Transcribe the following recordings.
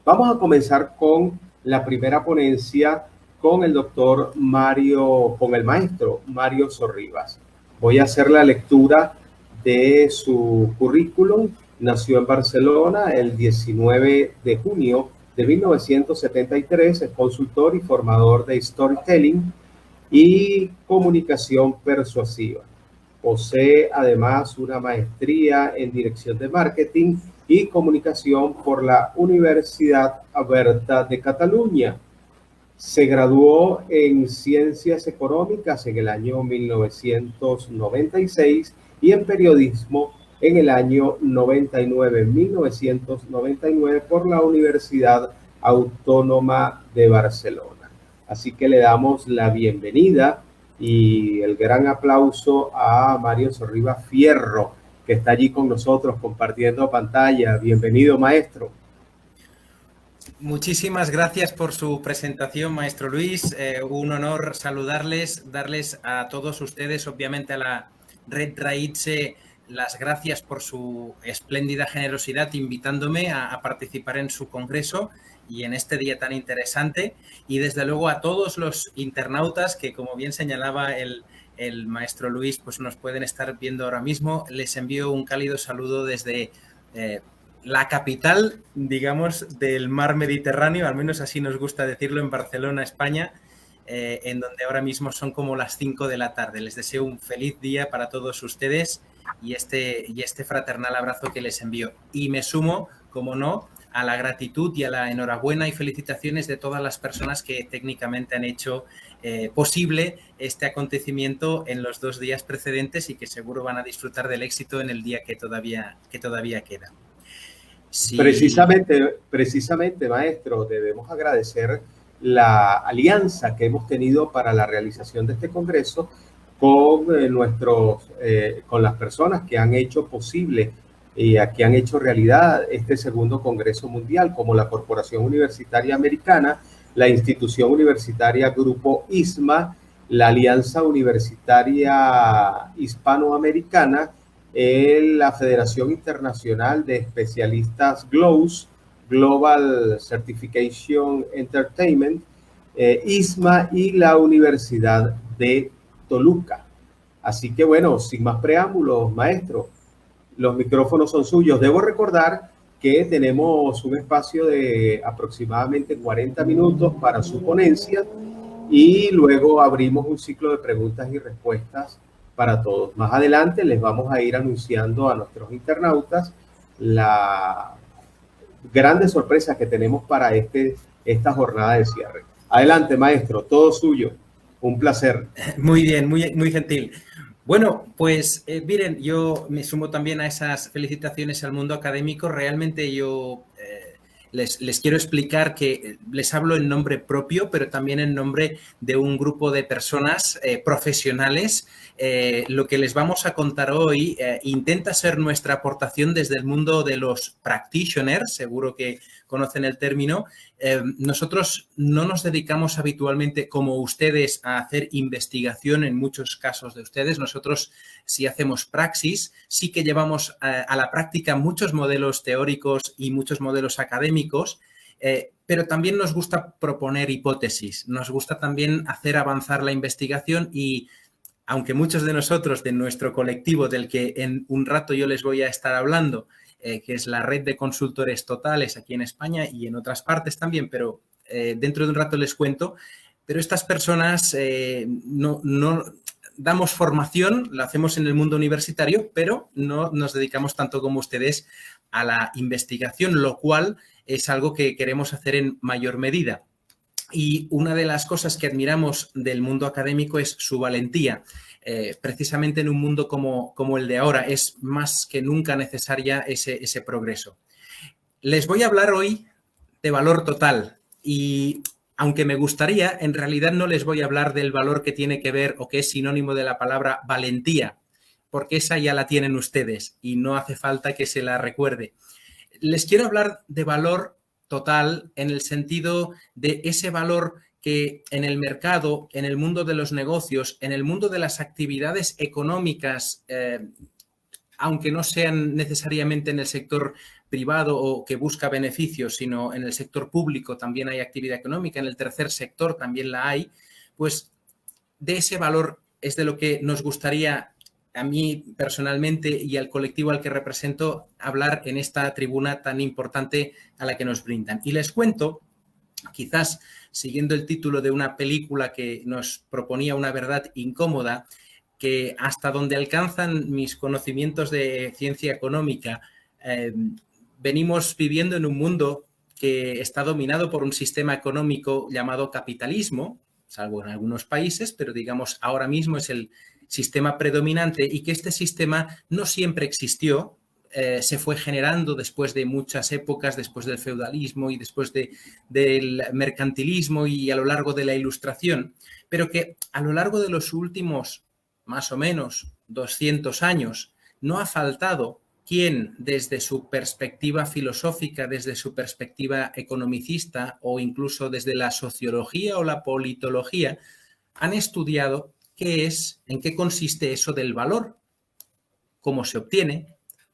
Vamos a comenzar con la primera ponencia con el con el maestro Mario Sorribas. Voy a hacer la lectura de su currículum. Nació en Barcelona el 19 de junio de 1973, es consultor y formador de storytelling y comunicación persuasiva. Posee además una maestría en dirección de marketing y comunicación por la Universidad Oberta de Cataluña. Se graduó en Ciencias Económicas en el año 1996 y en Periodismo en el año 1999 por la Universidad Autónoma de Barcelona. Así que le damos la bienvenida y el gran aplauso a Mario Sorribas Fierro, que está allí con nosotros compartiendo pantalla. Bienvenido, maestro. Muchísimas gracias por su presentación, maestro Luis. Un honor saludarles, darles a todos ustedes, obviamente a la Red Raïtse, las gracias por su espléndida generosidad invitándome a participar en su congreso y en este día tan interesante. Y desde luego a todos los internautas que, como bien señalaba el maestro Luis, pues nos pueden estar viendo ahora mismo. Les envío un cálido saludo desde la capital, digamos, del mar Mediterráneo, al menos así nos gusta decirlo, en Barcelona, España, en donde ahora mismo son como las 5 de la tarde. Les deseo un feliz día para todos ustedes y este fraternal abrazo que les envío. Y me sumo, como no, a la gratitud y a la enhorabuena y felicitaciones de todas las personas que técnicamente han hecho posible este acontecimiento en los 2 días precedentes y que seguro van a disfrutar del éxito en el día que todavía queda. Sí. Precisamente, maestro, debemos agradecer la alianza que hemos tenido para la realización de este congreso con con las personas que han hecho posible y que han hecho realidad este segundo Congreso Mundial, como la Corporación Universitaria Americana, la Institución Universitaria Grupo ISMA, la Alianza Universitaria Hispanoamericana, la Federación Internacional de Especialistas GLOS, Global Certification Entertainment, ISMA y la Universidad de Toluca. Así que bueno, sin más preámbulos, maestro, los micrófonos son suyos. Debo recordar que tenemos un espacio de aproximadamente 40 minutos para su ponencia y luego abrimos un ciclo de preguntas y respuestas para todos. Más adelante les vamos a ir anunciando a nuestros internautas las grandes sorpresas que tenemos para esta jornada de cierre. Adelante, maestro, todo suyo. Un placer. Muy bien, muy gentil. Bueno, pues miren, yo me sumo también a esas felicitaciones al mundo académico. Realmente yo les quiero explicar que les hablo en nombre propio, pero también en nombre de un grupo de personas profesionales. Lo que les vamos a contar hoy intenta ser nuestra aportación desde el mundo de los practitioners, seguro que conocen el término. Nosotros no nos dedicamos habitualmente, como ustedes, a hacer investigación en muchos casos de ustedes. Nosotros sí hacemos praxis, sí que llevamos a la práctica muchos modelos teóricos y muchos modelos académicos, pero también nos gusta proponer hipótesis, nos gusta también hacer avanzar la investigación y aunque muchos de nosotros, de nuestro colectivo, del que en un rato yo les voy a estar hablando, que es la red de consultores totales aquí en España y en otras partes también, pero dentro de un rato les cuento, pero estas personas no damos formación, la hacemos en el mundo universitario, pero no nos dedicamos tanto como ustedes a la investigación, lo cual es algo que queremos hacer en mayor medida. Y una de las cosas que admiramos del mundo académico es su valentía. Precisamente en un mundo como el de ahora es más que nunca necesaria ese progreso. Les voy a hablar hoy de valor total y aunque me gustaría, en realidad no les voy a hablar del valor que tiene que ver o que es sinónimo de la palabra valentía, porque esa ya la tienen ustedes y no hace falta que se la recuerde. Les quiero hablar de valor total en el sentido de ese valor que en el mercado, en el mundo de los negocios, en el mundo de las actividades económicas, aunque no sean necesariamente en el sector privado o que busca beneficios, sino en el sector público también hay actividad económica, en el tercer sector también la hay, pues de ese valor es de lo que nos gustaría a mí personalmente y al colectivo al que represento hablar en esta tribuna tan importante a la que nos brindan. Y les cuento, quizás siguiendo el título de una película que nos proponía una verdad incómoda, que hasta donde alcanzan mis conocimientos de ciencia económica, venimos viviendo en un mundo que está dominado por un sistema económico llamado capitalismo, salvo en algunos países, pero digamos ahora mismo es el sistema predominante y que este sistema no siempre existió, se fue generando después de muchas épocas, después del feudalismo y después del mercantilismo y a lo largo de la Ilustración, pero que a lo largo de los últimos más o menos 200 años no ha faltado quien desde su perspectiva filosófica, desde su perspectiva economicista o incluso desde la sociología o la politología han estudiado qué es, en qué consiste eso del valor, cómo se obtiene,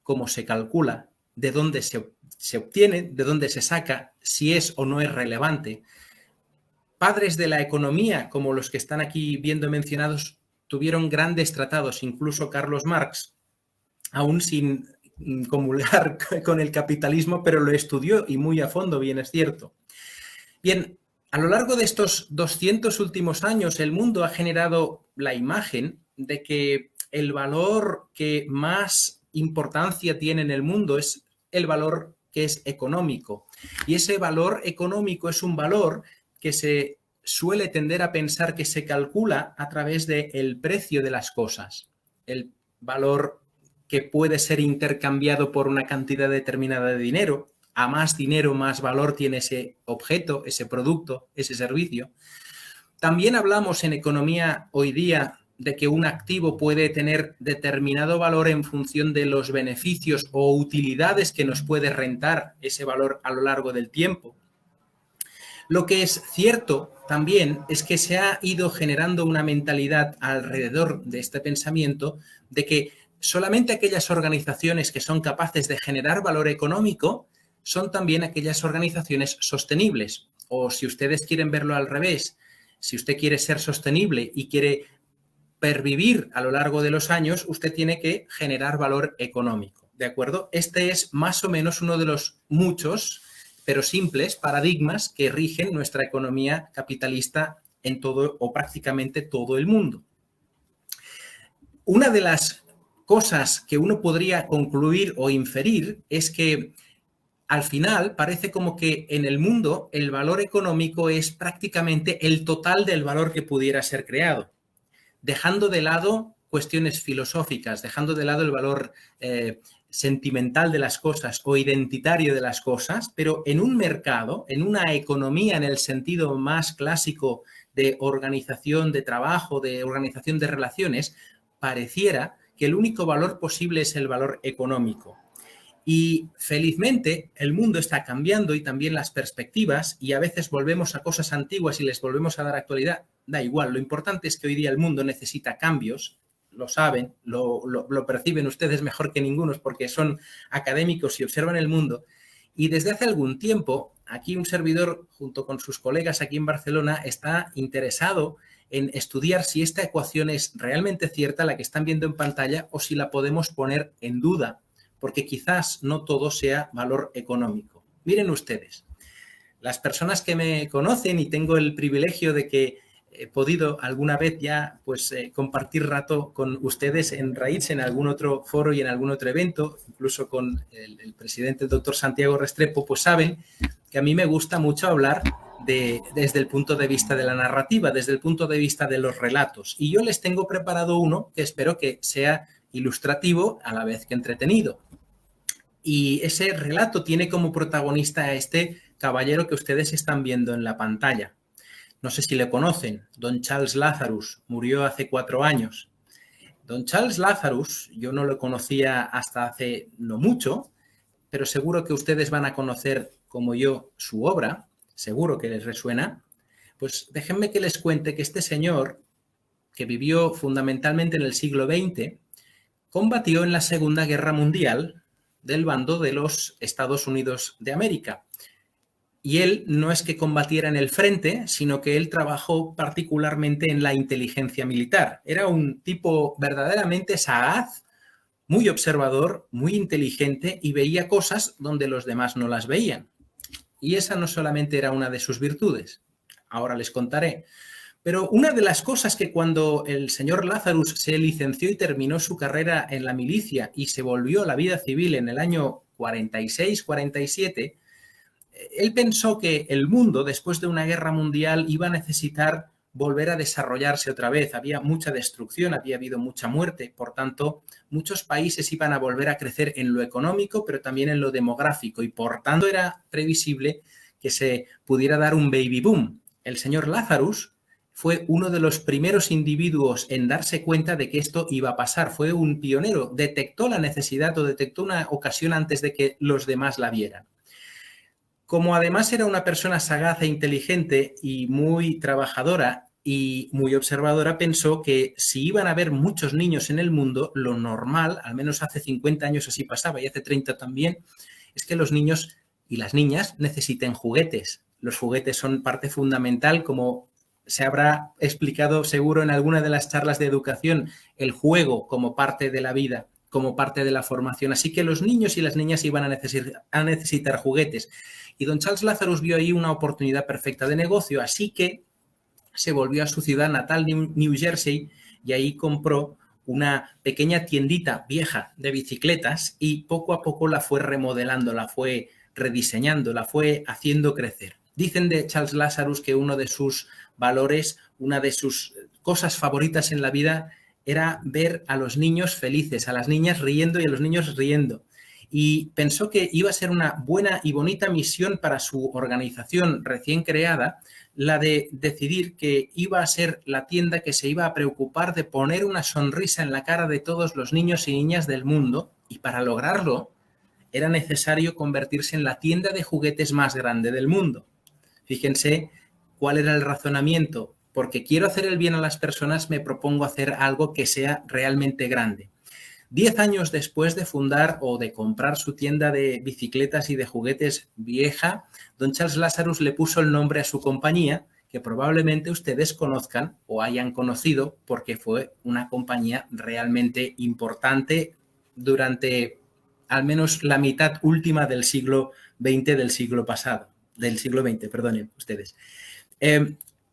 cómo se calcula, de dónde se obtiene, de dónde se saca, si es o no es relevante. Padres de la economía, como los que están aquí viendo mencionados, tuvieron grandes tratados, incluso Carlos Marx, aún sin comulgar con el capitalismo, pero lo estudió y muy a fondo, bien es cierto. Bien, a lo largo de estos 200 últimos años, el mundo ha generado la imagen de que el valor que más importancia tiene en el mundo es el valor que es económico. Y ese valor económico es un valor que se suele tender a pensar que se calcula a través del precio de las cosas. El valor que puede ser intercambiado por una cantidad determinada de dinero. A más dinero, más valor tiene ese objeto, ese producto, ese servicio. También hablamos en economía hoy día de que un activo puede tener determinado valor en función de los beneficios o utilidades que nos puede rentar ese valor a lo largo del tiempo. Lo que es cierto también es que se ha ido generando una mentalidad alrededor de este pensamiento de que solamente aquellas organizaciones que son capaces de generar valor económico son también aquellas organizaciones sostenibles. O si ustedes quieren verlo al revés, si usted quiere ser sostenible y quiere pervivir a lo largo de los años, usted tiene que generar valor económico, ¿de acuerdo? Este es más o menos uno de los muchos, pero simples, paradigmas que rigen nuestra economía capitalista en todo o prácticamente todo el mundo. Una de las cosas que uno podría concluir o inferir es que al final parece como que en el mundo el valor económico es prácticamente el total del valor que pudiera ser creado, dejando de lado cuestiones filosóficas, dejando de lado el valor sentimental de las cosas o identitario de las cosas, pero en un mercado, en una economía en el sentido más clásico de organización de trabajo, de organización de relaciones, pareciera que el único valor posible es el valor económico. Y felizmente el mundo está cambiando y también las perspectivas y a veces volvemos a cosas antiguas y les volvemos a dar actualidad. Da igual, lo importante es que hoy día el mundo necesita cambios, lo saben, lo perciben ustedes mejor que ningunos porque son académicos y observan el mundo. Y desde hace algún tiempo, aquí un servidor junto con sus colegas aquí en Barcelona está interesado en estudiar si esta ecuación es realmente cierta, la que están viendo en pantalla, o si la podemos poner en duda, porque quizás no todo sea valor económico. Miren ustedes, las personas que me conocen y tengo el privilegio de que he podido alguna vez ya pues compartir rato con ustedes en RAITS, en algún otro foro y en algún otro evento, incluso con el presidente, el doctor Santiago Restrepo, pues saben que a mí me gusta mucho hablar desde el punto de vista de la narrativa, desde el punto de vista de los relatos. Y yo les tengo preparado uno que espero que sea ilustrativo a la vez que entretenido. Y ese relato tiene como protagonista a este caballero que ustedes están viendo en la pantalla. No sé si le conocen, don Charles Lazarus, murió hace 4 años. Don Charles Lazarus, yo no lo conocía hasta hace no mucho, pero seguro que ustedes van a conocer como yo su obra, seguro que les resuena. Pues déjenme que les cuente que este señor, que vivió fundamentalmente en el siglo XX, combatió en la Segunda Guerra Mundial, del bando de los Estados Unidos de América. Y él no es que combatiera en el frente, sino que él trabajó particularmente en la inteligencia militar. Era un tipo verdaderamente sagaz, muy observador, muy inteligente y veía cosas donde los demás no las veían. Y esa no solamente era una de sus virtudes, ahora les contaré. Pero una de las cosas que cuando el señor Lazarus se licenció y terminó su carrera en la milicia y se volvió a la vida civil en el año 46-47, él pensó que el mundo, después de una guerra mundial, iba a necesitar volver a desarrollarse otra vez. Había mucha destrucción, había habido mucha muerte, por tanto, muchos países iban a volver a crecer en lo económico, pero también en lo demográfico, y por tanto era previsible que se pudiera dar un baby boom. El señor Lazarus fue uno de los primeros individuos en darse cuenta de que esto iba a pasar. Fue un pionero, detectó la necesidad o detectó una ocasión antes de que los demás la vieran. Como además era una persona sagaz e inteligente y muy trabajadora y muy observadora, pensó que si iban a haber muchos niños en el mundo, lo normal, al menos hace 50 años así pasaba y hace 30 también, es que los niños y las niñas necesiten juguetes. Los juguetes son parte fundamental, como se habrá explicado seguro en alguna de las charlas de educación, el juego como parte de la vida, como parte de la formación. Así que los niños y las niñas iban a necesitar juguetes. Y don Charles Lazarus vio ahí una oportunidad perfecta de negocio, así que se volvió a su ciudad natal, New Jersey, y ahí compró una pequeña tiendita vieja de bicicletas y poco a poco la fue remodelando, la fue rediseñando, la fue haciendo crecer. Dicen de Charles Lazarus que uno de sus valores, una de sus cosas favoritas en la vida era ver a los niños felices, a las niñas riendo y a los niños riendo. Y pensó que iba a ser una buena y bonita misión para su organización recién creada, la de decidir que iba a ser la tienda que se iba a preocupar de poner una sonrisa en la cara de todos los niños y niñas del mundo, y para lograrlo era necesario convertirse en la tienda de juguetes más grande del mundo. Fíjense cuál era el razonamiento. Porque quiero hacer el bien a las personas, me propongo hacer algo que sea realmente grande. 10 años después de fundar o de comprar su tienda de bicicletas y de juguetes vieja, don Charles Lazarus le puso el nombre a su compañía, que probablemente ustedes conozcan o hayan conocido porque fue una compañía realmente importante durante al menos la mitad última del siglo XX, del siglo XX, perdonen ustedes.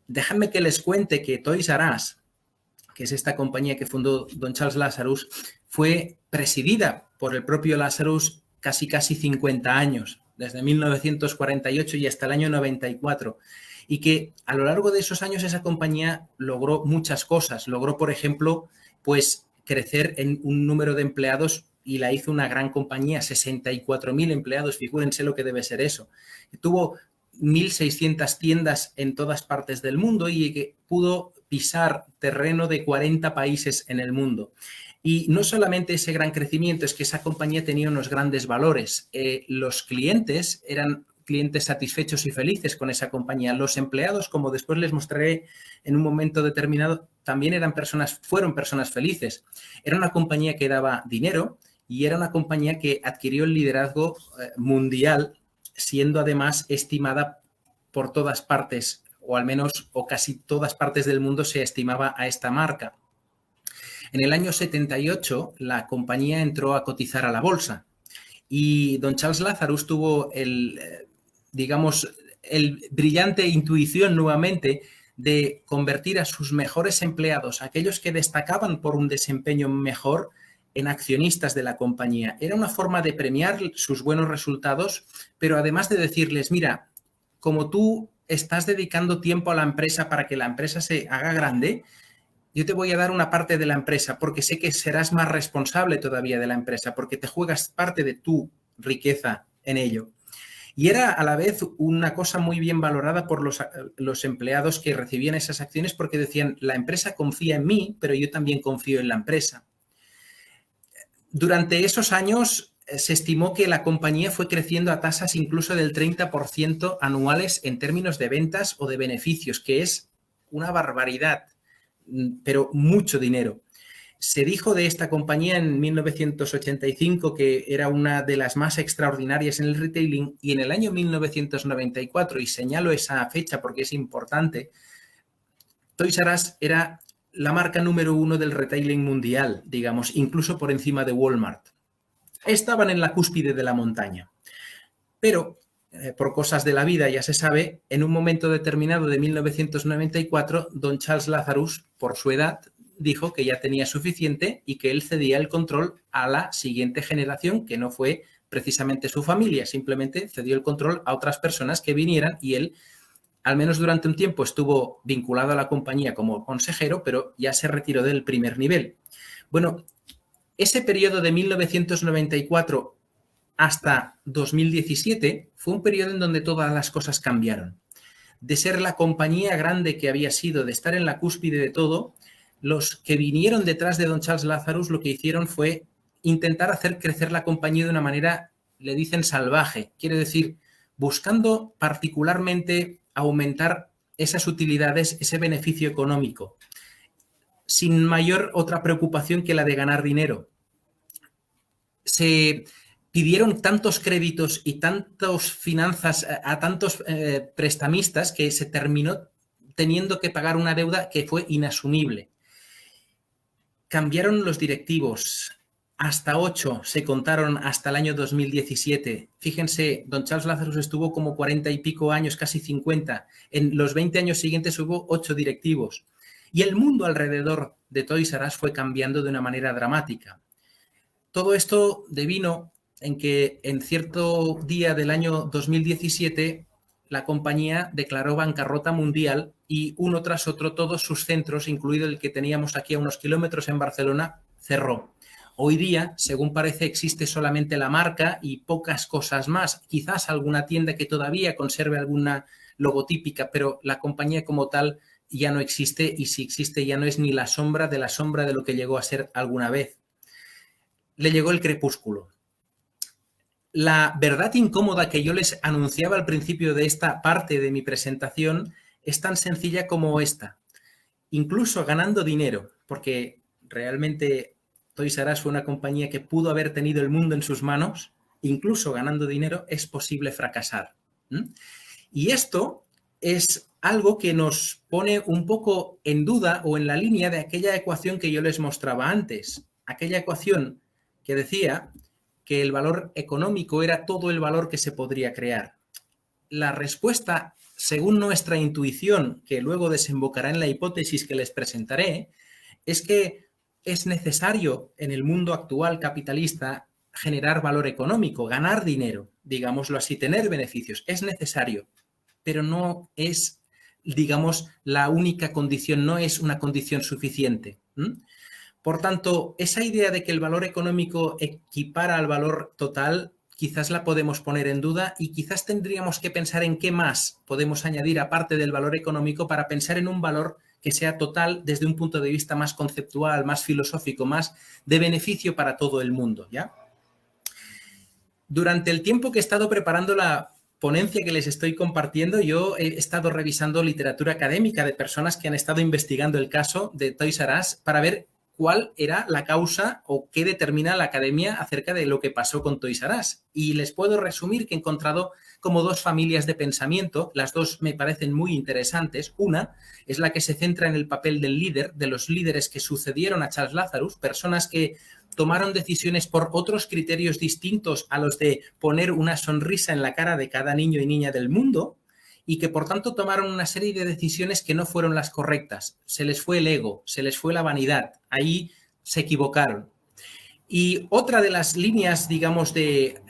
Déjenme que les cuente que Toys R Us, que es esta compañía que fundó don Charles Lazarus, fue presidida por el propio Lazarus casi 50 años, desde 1948 y hasta el año 94, y que a lo largo de esos años esa compañía logró muchas cosas. Logró, por ejemplo, pues crecer en un número de empleados y la hizo una gran compañía, 64.000 empleados, figúrense lo que debe ser eso. Tuvo 1.600 tiendas en todas partes del mundo y que pudo pisar terreno de 40 países en el mundo. Y no solamente ese gran crecimiento, es que esa compañía tenía unos grandes valores. Los clientes eran clientes satisfechos y felices con esa compañía. Los empleados, como después les mostraré en un momento determinado, también fueron personas felices. Era una compañía que daba dinero y era una compañía que adquirió el liderazgo mundial, siendo además estimada por todas partes, o al menos o casi todas partes del mundo se estimaba a esta marca. En el año 78 la compañía entró a cotizar a la bolsa y don Charles Lazarus tuvo el brillante intuición nuevamente de convertir a sus mejores empleados, aquellos que destacaban por un desempeño mejor, en accionistas de la compañía. Era una forma de premiar sus buenos resultados, pero además de decirles, mira, como tú estás dedicando tiempo a la empresa para que la empresa se haga grande, yo te voy a dar una parte de la empresa porque sé que serás más responsable todavía de la empresa, porque te juegas parte de tu riqueza en ello. Y era a la vez una cosa muy bien valorada por los empleados que recibían esas acciones porque decían, la empresa confía en mí, pero yo también confío en la empresa. Durante esos años se estimó que la compañía fue creciendo a tasas incluso del 30% anuales en términos de ventas o de beneficios, que es una barbaridad, pero mucho dinero. Se dijo de esta compañía en 1985 que era una de las más extraordinarias en el retailing, y en el año 1994, y señalo esa fecha porque es importante, Toys R Us era la marca número 1 del retailing mundial, digamos, incluso por encima de Walmart. Estaban en la cúspide de la montaña. Pero, por cosas de la vida, ya se sabe, en un momento determinado de 1994, don Charles Lazarus, por su edad, dijo que ya tenía suficiente y que él cedía el control a la siguiente generación, que no fue precisamente su familia, simplemente cedió el control a otras personas que vinieran, y él, al menos durante un tiempo, estuvo vinculado a la compañía como consejero, pero ya se retiró del primer nivel. Bueno, ese periodo de 1994 hasta 2017 fue un periodo en donde todas las cosas cambiaron. De ser la compañía grande que había sido, de estar en la cúspide de todo, los que vinieron detrás de don Charles Lazarus lo que hicieron fue intentar hacer crecer la compañía de una manera, le dicen, salvaje. Quiere decir, buscando particularmente aumentar esas utilidades, ese beneficio económico, sin mayor otra preocupación que la de ganar dinero. Se pidieron tantos créditos y tantas finanzas a tantos prestamistas que se terminó teniendo que pagar una deuda que fue inasumible. Cambiaron los directivos, hasta 8 se contaron hasta el año 2017. Fíjense, don Charles Lazarus estuvo como 40 y pico años, casi 50. En los 20 años siguientes hubo 8 directivos. Y el mundo alrededor de Toys R Us fue cambiando de una manera dramática. Todo esto devino en que en cierto día del año 2017 la compañía declaró bancarrota mundial y uno tras otro todos sus centros, incluido el que teníamos aquí a unos kilómetros en Barcelona, cerró. Hoy día, según parece, existe solamente la marca y pocas cosas más. Quizás alguna tienda que todavía conserve alguna logotípica, pero la compañía como tal ya no existe, y si existe ya no es ni la sombra de lo que llegó a ser alguna vez. Le llegó el crepúsculo. La verdad incómoda que yo les anunciaba al principio de esta parte de mi presentación es tan sencilla como esta. Incluso ganando dinero, porque realmente Toys R Us fue una compañía que pudo haber tenido el mundo en sus manos, incluso ganando dinero es posible fracasar. Y esto es algo que nos pone un poco en duda o en la línea de aquella ecuación que yo les mostraba antes. Aquella ecuación que decía que el valor económico era todo el valor que se podría crear. La respuesta, según nuestra intuición, que luego desembocará en la hipótesis que les presentaré, es que es necesario en el mundo actual capitalista generar valor económico, ganar dinero, digámoslo así, tener beneficios. Es necesario, pero no es, digamos, la única condición, no es una condición suficiente. Por tanto, esa idea de que el valor económico equipara al valor total, quizás la podemos poner en duda, y quizás tendríamos que pensar en qué más podemos añadir aparte del valor económico para pensar en un valor que sea total desde un punto de vista más conceptual, más filosófico, más de beneficio para todo el mundo, ¿ya? Durante el tiempo que he estado preparando la ponencia que les estoy compartiendo, yo he estado revisando literatura académica de personas que han estado investigando el caso de Toys R Us para ver cuál era la causa o qué determina la academia acerca de lo que pasó con Toys R Us. Y les puedo resumir que he encontrado como dos familias de pensamiento, las dos me parecen muy interesantes. Una es la que se centra en el papel del líder, de los líderes que sucedieron a Charles Lazarus, personas que tomaron decisiones por otros criterios distintos a los de poner una sonrisa en la cara de cada niño y niña del mundo, y que por tanto tomaron una serie de decisiones que no fueron las correctas. Se les fue el ego, se les fue la vanidad, ahí se equivocaron. Y otra de las líneas, digamos, de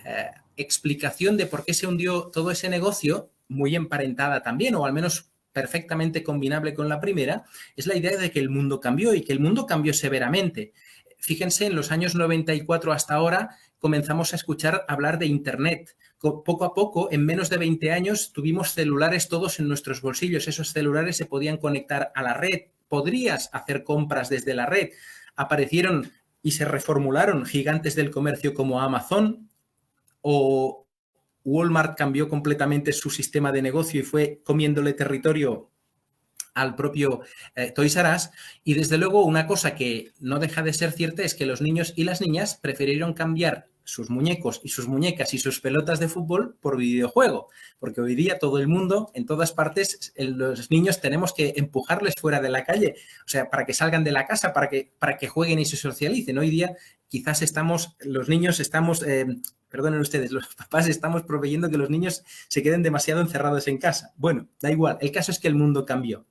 explicación de por qué se hundió todo ese negocio, muy emparentada también, o al menos perfectamente combinable con la primera, es la idea de que el mundo cambió, y que el mundo cambió severamente. Fíjense, en los años 94 hasta ahora comenzamos a escuchar hablar de Internet. Poco a poco, en menos de 20 años, tuvimos celulares todos en nuestros bolsillos. Esos celulares se podían conectar a la red. Podrías hacer compras desde la red. Aparecieron y se reformularon gigantes del comercio como Amazon, o Walmart cambió completamente su sistema de negocio y fue comiéndole territorio al propio Toys R Us. Y desde luego una cosa que no deja de ser cierta es que los niños y las niñas prefirieron cambiar sus muñecos y sus muñecas y sus pelotas de fútbol por videojuego, porque hoy día todo el mundo, en todas partes, los niños tenemos que empujarles fuera de la calle, o sea, para que salgan de la casa, para que jueguen y se socialicen. Hoy día quizás los niños estamos, perdonen ustedes, los papás estamos proveyendo que los niños se queden demasiado encerrados en casa. Bueno, da igual, el caso es que el mundo cambió.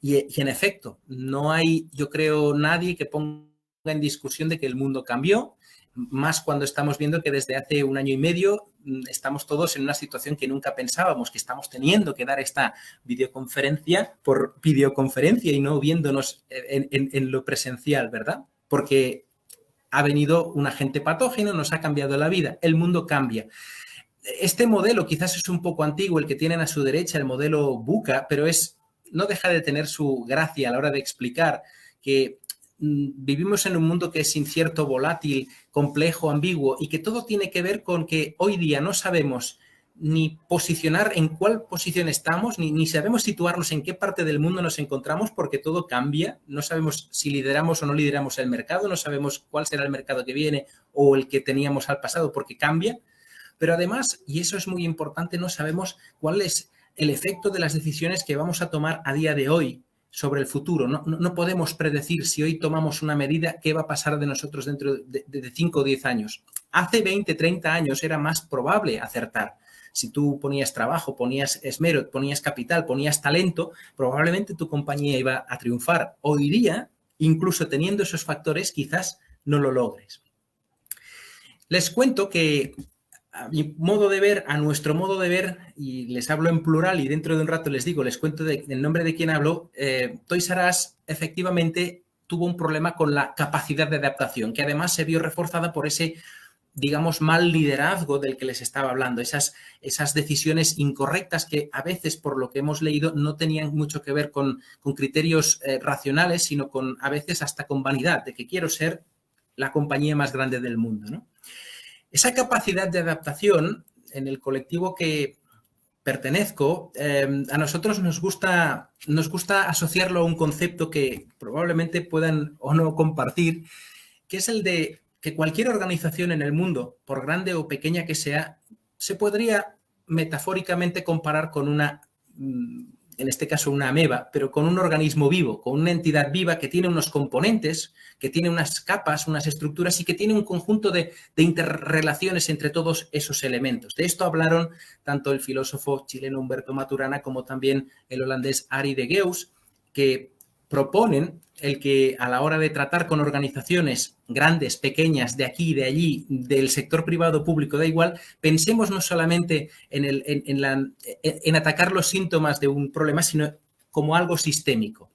Y en efecto, no hay, yo creo, nadie que ponga en discusión de que el mundo cambió, más cuando estamos viendo que desde hace 1 año y medio estamos todos en una situación que nunca pensábamos, que estamos teniendo que dar esta videoconferencia por videoconferencia y no viéndonos en lo presencial, ¿verdad? Porque ha venido un agente patógeno, nos ha cambiado la vida, el mundo cambia. Este modelo quizás es un poco antiguo, el que tienen a su derecha, el modelo VUCA, pero no deja de tener su gracia a la hora de explicar que vivimos en un mundo que es incierto, volátil, complejo, ambiguo y que todo tiene que ver con que hoy día no sabemos ni posicionar en cuál posición estamos, ni sabemos situarnos en qué parte del mundo nos encontramos porque todo cambia. No sabemos si lideramos o no lideramos el mercado, no sabemos cuál será el mercado que viene o el que teníamos al pasado porque cambia. Pero además, y eso es muy importante, no sabemos cuál es el efecto de las decisiones que vamos a tomar a día de hoy sobre el futuro. No podemos predecir si hoy tomamos una medida, qué va a pasar de nosotros dentro de 5 o 10 años. Hace 20, 30 años era más probable acertar. Si tú ponías trabajo, ponías esmero, ponías capital, ponías talento, probablemente tu compañía iba a triunfar. Hoy día, incluso teniendo esos factores, quizás no lo logres. Les cuento que a mi modo de ver, a nuestro modo de ver, y les hablo en plural y dentro de un rato les cuento el nombre de quién hablo, Toys R Us efectivamente tuvo un problema con la capacidad de adaptación, que además se vio reforzada por ese, digamos, mal liderazgo del que les estaba hablando, esas decisiones incorrectas que a veces, por lo que hemos leído, no tenían mucho que ver con criterios racionales, sino a veces hasta con vanidad, de que quiero ser la compañía más grande del mundo, ¿no? Esa capacidad de adaptación en el colectivo que pertenezco, a nosotros nos gusta asociarlo a un concepto que probablemente puedan o no compartir, que es el de que cualquier organización en el mundo, por grande o pequeña que sea, se podría metafóricamente comparar con en este caso una ameba, pero con un organismo vivo, con una entidad viva que tiene unos componentes, que tiene unas capas, unas estructuras y que tiene un conjunto de interrelaciones entre todos esos elementos. De esto hablaron tanto el filósofo chileno Humberto Maturana como también el holandés Arie de Geus, que proponen el que a la hora de tratar con organizaciones grandes, pequeñas, de aquí, de allí, del sector privado, público, da igual, pensemos no solamente en atacar los síntomas de un problema, sino como algo sistémico.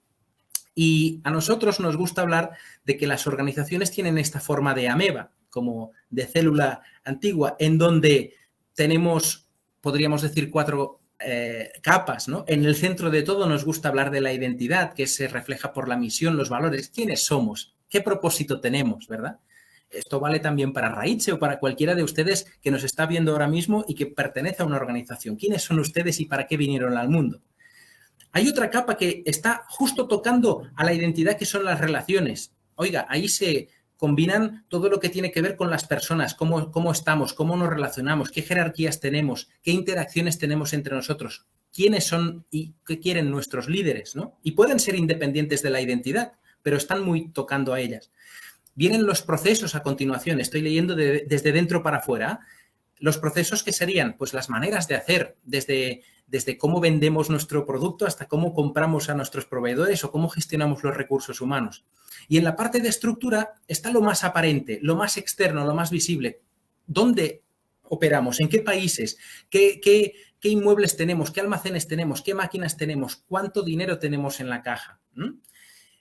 Y a nosotros nos gusta hablar de que las organizaciones tienen esta forma de ameba, como de célula antigua, en donde tenemos, podríamos decir, 4 capas, ¿no? En el centro de todo nos gusta hablar de la identidad, que se refleja por la misión, los valores, quiénes somos, qué propósito tenemos, ¿verdad? Esto vale también para Raiche o para cualquiera de ustedes que nos está viendo ahora mismo y que pertenece a una organización. ¿Quiénes son ustedes y para qué vinieron al mundo? Hay otra capa que está justo tocando a la identidad, que son las relaciones. Oiga, ahí se combinan todo lo que tiene que ver con las personas, cómo estamos, cómo nos relacionamos, qué jerarquías tenemos, qué interacciones tenemos entre nosotros, quiénes son y qué quieren nuestros líderes, ¿no? Y pueden ser independientes de la identidad, pero están muy tocando a ellas. Vienen los procesos a continuación, estoy leyendo desde dentro para afuera. Los procesos que serían, pues las maneras de hacer, desde cómo vendemos nuestro producto hasta cómo compramos a nuestros proveedores o cómo gestionamos los recursos humanos. Y en la parte de estructura está lo más aparente, lo más externo, lo más visible. ¿Dónde operamos? ¿En qué países? ¿Qué inmuebles tenemos? ¿Qué almacenes tenemos? ¿Qué máquinas tenemos? ¿Cuánto dinero tenemos en la caja?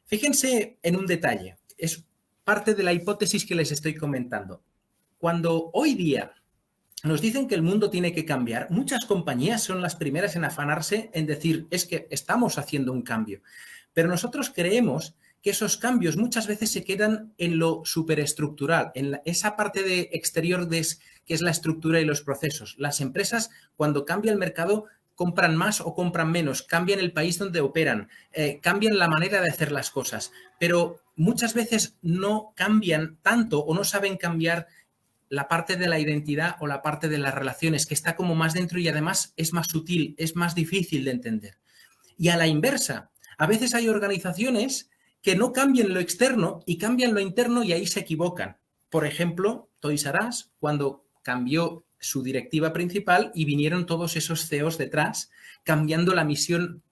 Fíjense en un detalle. Es parte de la hipótesis que les estoy comentando. Cuando hoy día nos dicen que el mundo tiene que cambiar, muchas compañías son las primeras en afanarse en decir, es que estamos haciendo un cambio. Pero nosotros creemos que esos cambios muchas veces se quedan en lo superestructural, en esa parte de exterior que es la estructura y los procesos. Las empresas, cuando cambia el mercado, compran más o compran menos, cambian el país donde operan, cambian la manera de hacer las cosas, pero muchas veces no cambian tanto o no saben cambiar la parte de la identidad o la parte de las relaciones, que está como más dentro y además es más sutil, es más difícil de entender. Y a la inversa, a veces hay organizaciones que no cambian lo externo y cambian lo interno y ahí se equivocan. Por ejemplo, Toys R Us, cuando cambió su directiva principal y vinieron todos esos CEOs detrás, cambiando la misión,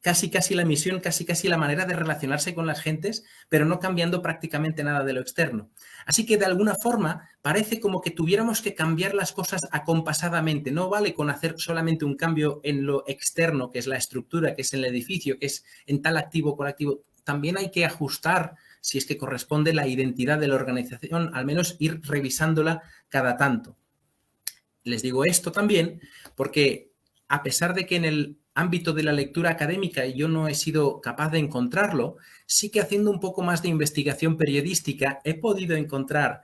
casi la misión, casi la manera de relacionarse con las gentes, pero no cambiando prácticamente nada de lo externo. Así que de alguna forma parece como que tuviéramos que cambiar las cosas acompasadamente. No vale con hacer solamente un cambio en lo externo, que es la estructura, que es el edificio, que es en tal activo colectivo. También hay que ajustar, si es que corresponde, la identidad de la organización, al menos ir revisándola cada tanto. Les digo esto también porque, a pesar de que en el ámbito de la lectura académica yo no he sido capaz de encontrarlo, sí que haciendo un poco más de investigación periodística he podido encontrar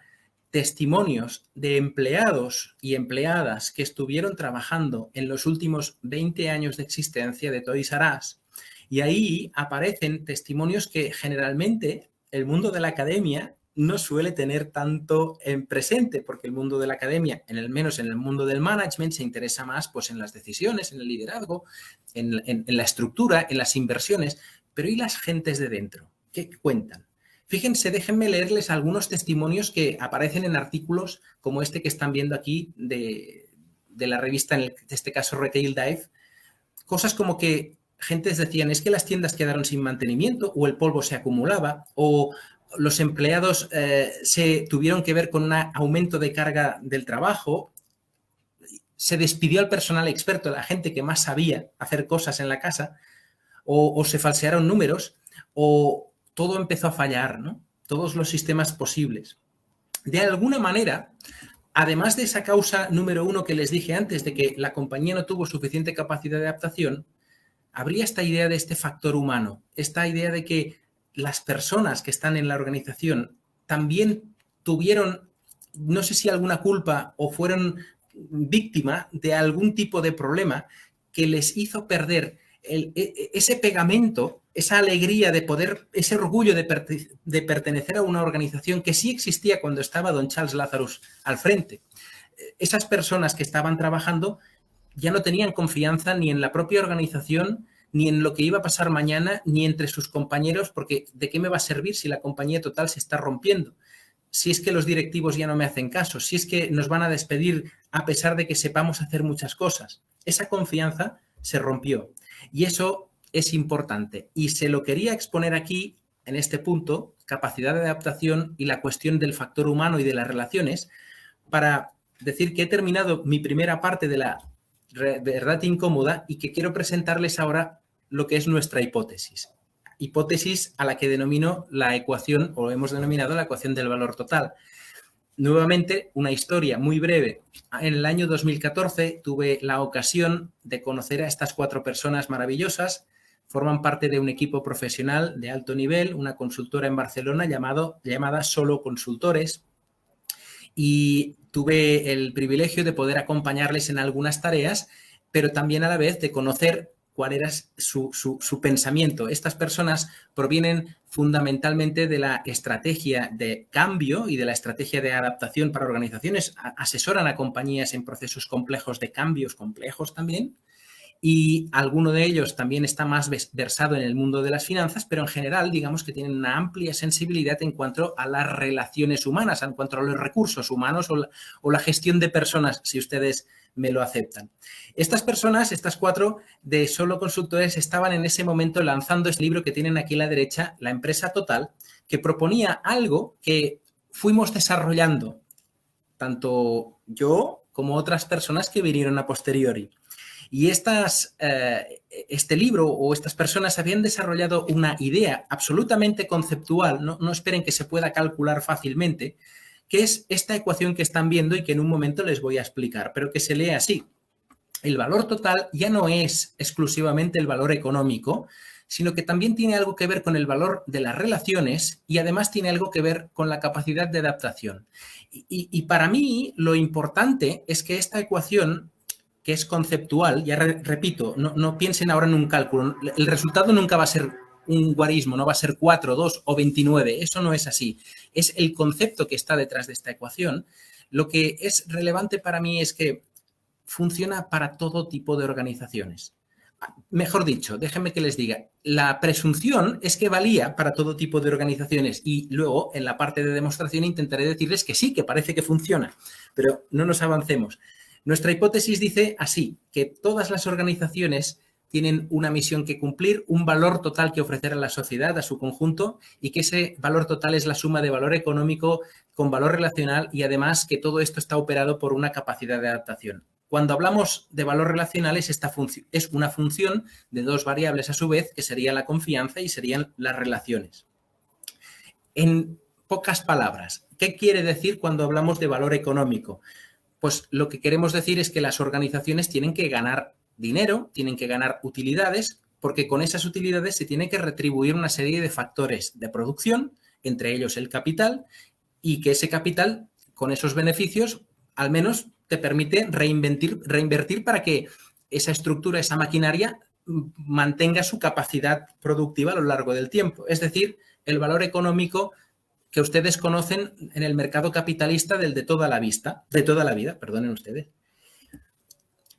testimonios de empleados y empleadas que estuvieron trabajando en los últimos 20 años de existencia de Toys R Us, y ahí aparecen testimonios que generalmente el mundo de la academia no suele tener tanto en presente, porque el mundo de la academia, menos en el mundo del management, se interesa más pues, en las decisiones, en el liderazgo, en la estructura, en las inversiones. Pero ¿y las gentes de dentro? ¿Qué cuentan? Fíjense, déjenme leerles algunos testimonios que aparecen en artículos como este que están viendo aquí de la revista, en este caso Retail Dive. Cosas como que gentes decían, es que las tiendas quedaron sin mantenimiento o el polvo se acumulaba o los empleados se tuvieron que ver con un aumento de carga del trabajo, se despidió al personal experto, la gente que más sabía hacer cosas en la casa, o se falsearon números, o todo empezó a fallar, ¿no? Todos los sistemas posibles. De alguna manera, además de esa causa número uno que les dije antes, de que la compañía no tuvo suficiente capacidad de adaptación, habría esta idea de este factor humano, esta idea de que las personas que están en la organización también tuvieron, no sé si alguna culpa o fueron víctima de algún tipo de problema que les hizo perder ese pegamento, esa alegría de poder, ese orgullo de pertenecer a una organización que sí existía cuando estaba don Charles Lazarus al frente. Esas personas que estaban trabajando ya no tenían confianza ni en la propia organización, ni en lo que iba a pasar mañana, ni entre sus compañeros, porque ¿de qué me va a servir si la compañía total se está rompiendo? Si es que los directivos ya no me hacen caso, si es que nos van a despedir a pesar de que sepamos hacer muchas cosas. Esa confianza se rompió y eso es importante. Y se lo quería exponer aquí, en este punto, capacidad de adaptación y la cuestión del factor humano y de las relaciones, para decir que he terminado mi primera parte de la verdad incómoda y que quiero presentarles ahora lo que es nuestra hipótesis. Hipótesis a la que denomino la ecuación, o hemos denominado la ecuación del valor total. Nuevamente, una historia muy breve. En el año 2014 tuve la ocasión de conocer a estas 4 personas maravillosas. Forman parte de un equipo profesional de alto nivel, una consultora en Barcelona llamada Solo Consultores. Y tuve el privilegio de poder acompañarles en algunas tareas, pero también a la vez de conocer cuál era su pensamiento. Estas personas provienen fundamentalmente de la estrategia de cambio y de la estrategia de adaptación para organizaciones. Asesoran a compañías en procesos complejos de cambios complejos también. Y alguno de ellos también está más versado en el mundo de las finanzas, pero en general, digamos que tienen una amplia sensibilidad en cuanto a las relaciones humanas, en cuanto a los recursos humanos o la gestión de personas, si ustedes me lo aceptan. Estas personas, estas 4 de Solo Consultores, estaban en ese momento lanzando este libro que tienen aquí a la derecha, La Empresa Total, que proponía algo que fuimos desarrollando, tanto yo como otras personas que vinieron a posteriori. Y este libro o estas personas habían desarrollado una idea absolutamente conceptual, no esperen que se pueda calcular fácilmente, que es esta ecuación que están viendo y que en un momento les voy a explicar, pero que se lee así. El valor total ya no es exclusivamente el valor económico, sino que también tiene algo que ver con el valor de las relaciones y además tiene algo que ver con la capacidad de adaptación. Y para mí lo importante es que esta ecuación, que es conceptual, ya repito, no piensen ahora en un cálculo, el resultado nunca va a ser un guarismo, no va a ser 4, 2 o 29, eso no es así. Es el concepto que está detrás de esta ecuación. Lo que es relevante para mí es que funciona para todo tipo de organizaciones. Mejor dicho, déjenme que les diga, la presunción es que valía para todo tipo de organizaciones y luego en la parte de demostración intentaré decirles que sí, que parece que funciona, pero no nos avancemos. Nuestra hipótesis dice así, que todas las organizaciones tienen una misión que cumplir, un valor total que ofrecer a la sociedad, a su conjunto, y que ese valor total es la suma de valor económico con valor relacional y además que todo esto está operado por una capacidad de adaptación. Cuando hablamos de valor relacional es una función de dos variables a su vez, que sería la confianza y serían las relaciones. En pocas palabras, ¿qué quiere decir cuando hablamos de valor económico? Pues lo que queremos decir es que las organizaciones tienen que ganar dinero, tienen que ganar utilidades, porque con esas utilidades se tiene que retribuir una serie de factores de producción, entre ellos el capital, y que ese capital, con esos beneficios, al menos te permite reinvertir para que esa estructura, esa maquinaria, mantenga su capacidad productiva a lo largo del tiempo. Es decir, el valor económico que ustedes conocen en el mercado capitalista del de toda la vida, perdonen ustedes.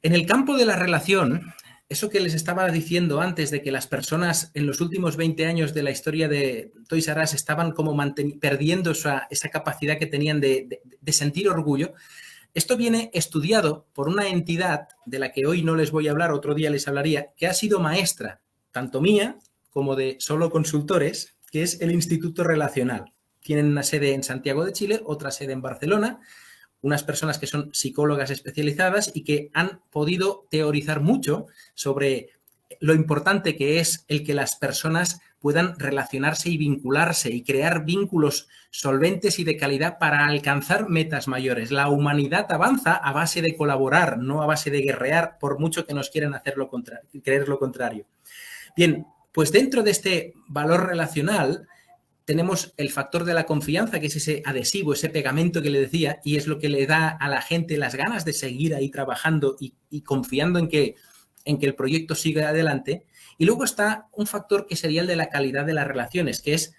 En el campo de la relación, eso que les estaba diciendo antes de que las personas en los últimos 20 años de la historia de Toys R Us estaban como perdiendo esa capacidad que tenían de sentir orgullo, esto viene estudiado por una entidad de la que hoy no les voy a hablar, otro día les hablaría, que ha sido maestra, tanto mía como de Solo Consultores, que es el Instituto Relacional. Tienen una sede en Santiago de Chile, otra sede en Barcelona, unas personas que son psicólogas especializadas y que han podido teorizar mucho sobre lo importante que es el que las personas puedan relacionarse y vincularse y crear vínculos solventes y de calidad para alcanzar metas mayores. La humanidad avanza a base de colaborar, no a base de guerrear, por mucho que nos quieran creer lo contrario. Bien, pues dentro de este valor relacional tenemos el factor de la confianza, que es ese adhesivo, ese pegamento que le decía, y es lo que le da a la gente las ganas de seguir ahí trabajando y confiando en que el proyecto siga adelante. Y luego está un factor que sería el de la calidad de las relaciones, que es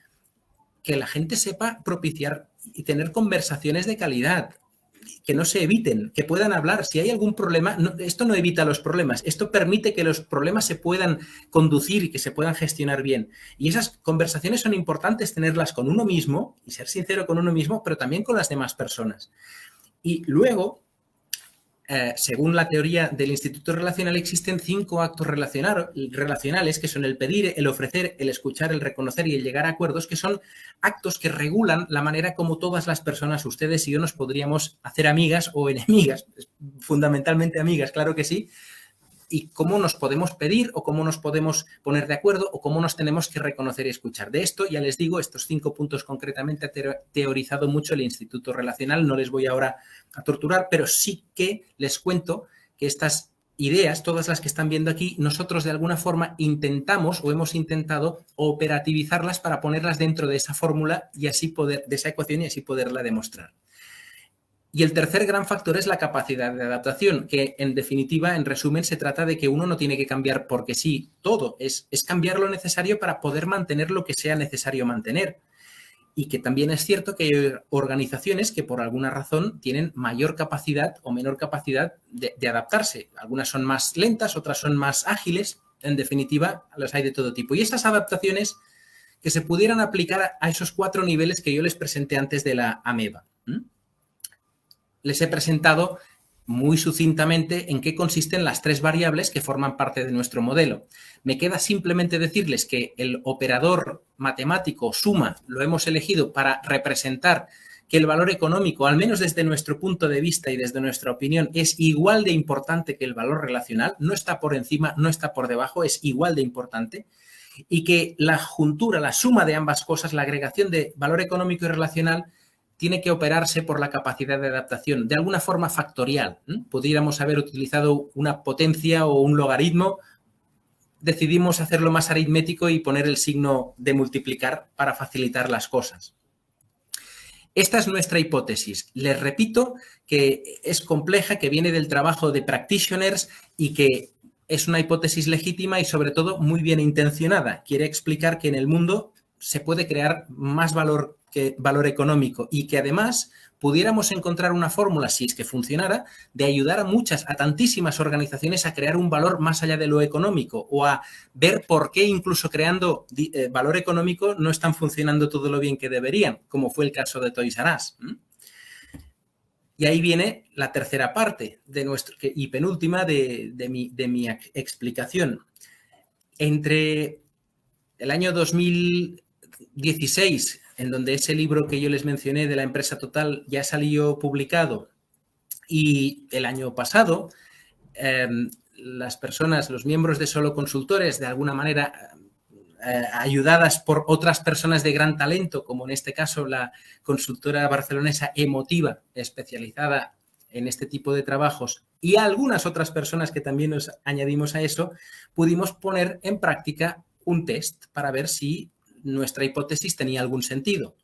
que la gente sepa propiciar y tener conversaciones de calidad, que no se eviten, que puedan hablar. Si hay algún problema, esto no evita los problemas, esto permite que los problemas se puedan conducir y que se puedan gestionar bien. Y esas conversaciones son importantes tenerlas con uno mismo y ser sincero con uno mismo, pero también con las demás personas. Y luego, según la teoría del Instituto Relacional, existen 5 actos relacionales, que son el pedir, el ofrecer, el escuchar, el reconocer y el llegar a acuerdos, que son actos que regulan la manera como todas las personas, ustedes y yo, nos podríamos hacer amigas o enemigas, fundamentalmente amigas, claro que sí, y cómo nos podemos pedir o cómo nos podemos poner de acuerdo o cómo nos tenemos que reconocer y escuchar. De esto, ya les digo, estos 5 puntos concretamente ha teorizado mucho el Instituto Relacional. No les voy ahora a torturar, pero sí que les cuento que estas ideas, todas las que están viendo aquí, nosotros de alguna forma intentamos o hemos intentado operativizarlas para ponerlas dentro de esa fórmula y así de esa ecuación y así poderla demostrar. Y el tercer gran factor es la capacidad de adaptación, que en definitiva, en resumen, se trata de que uno no tiene que cambiar porque sí, todo, es cambiar lo necesario para poder mantener lo que sea necesario mantener. Y que también es cierto que hay organizaciones que por alguna razón tienen mayor capacidad o menor capacidad de adaptarse. Algunas son más lentas, otras son más ágiles, en definitiva, las hay de todo tipo. Y esas adaptaciones que se pudieran aplicar a esos 4 niveles que yo les presenté antes de la ameba. Les he presentado muy sucintamente en qué consisten las 3 variables que forman parte de nuestro modelo. Me queda simplemente decirles que el operador matemático suma lo hemos elegido para representar que el valor económico, al menos desde nuestro punto de vista y desde nuestra opinión, es igual de importante que el valor relacional, no está por encima, no está por debajo, es igual de importante, y que la juntura, la suma de ambas cosas, la agregación de valor económico y relacional, tiene que operarse por la capacidad de adaptación, de alguna forma factorial. Pudiéramos haber utilizado una potencia o un logaritmo, decidimos hacerlo más aritmético y poner el signo de multiplicar para facilitar las cosas. Esta es nuestra hipótesis. Les repito que es compleja, que viene del trabajo de practitioners y que es una hipótesis legítima y, sobre todo, muy bien intencionada. Quiere explicar que en el mundo se puede crear más valor que valor económico y que, además, pudiéramos encontrar una fórmula, si es que funcionara, de ayudar a tantísimas organizaciones a crear un valor más allá de lo económico o a ver por qué, incluso creando valor económico, no están funcionando todo lo bien que deberían, como fue el caso de Toys R Us. Y ahí viene la tercera parte y penúltima de mi explicación. Entre el año 2016, en donde ese libro que yo les mencioné de la empresa Total ya salió publicado, y el año pasado, las personas, los miembros de Solo Consultores, de alguna manera ayudadas por otras personas de gran talento, como en este caso la consultora barcelonesa Emotiva, especializada en este tipo de trabajos, y a algunas otras personas que también nos añadimos a eso, pudimos poner en práctica un test para ver si nuestra hipótesis tenía algún sentido.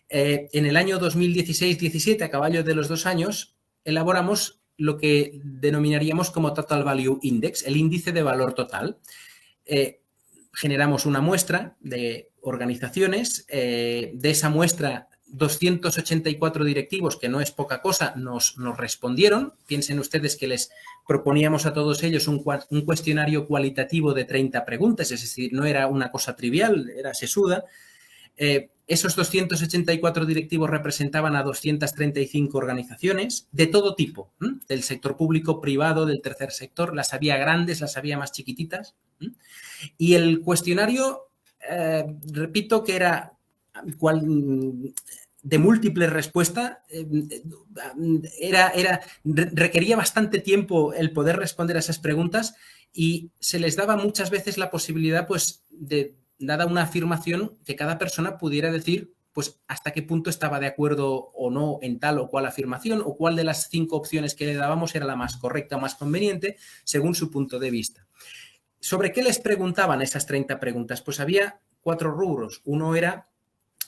En el año 2016-17, a caballo de los 2 años, elaboramos lo que denominaríamos como Total Value Index, el índice de valor total. Generamos una muestra de organizaciones, de esa muestra 284 directivos, que no es poca cosa, nos respondieron. Piensen ustedes que les proponíamos a todos ellos un cuestionario cualitativo de 30 preguntas, es decir, no era una cosa trivial, era sesuda. Esos 284 directivos representaban a 235 organizaciones de todo tipo, del sector público, privado, del tercer sector. Las había grandes, las había más chiquititas. Y el cuestionario, repito, que era de múltiple respuesta, requería bastante tiempo el poder responder a esas preguntas, y se les daba muchas veces la posibilidad, pues, de, dada una afirmación, que cada persona pudiera decir, pues, hasta qué punto estaba de acuerdo o no en tal o cual afirmación, o cuál de las 5 opciones que le dábamos era la más correcta o más conveniente según su punto de vista. ¿Sobre qué les preguntaban esas 30 preguntas? Pues había 4 rubros. Uno era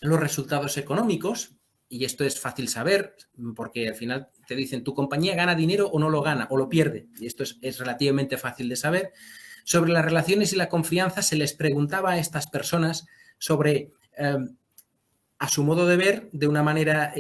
los resultados económicos, y esto es fácil saber porque al final te dicen, ¿tu compañía gana dinero o no lo gana o lo pierde? Y esto es relativamente fácil de saber. Sobre las relaciones y la confianza, se les preguntaba a estas personas sobre, a su modo de ver, de una manera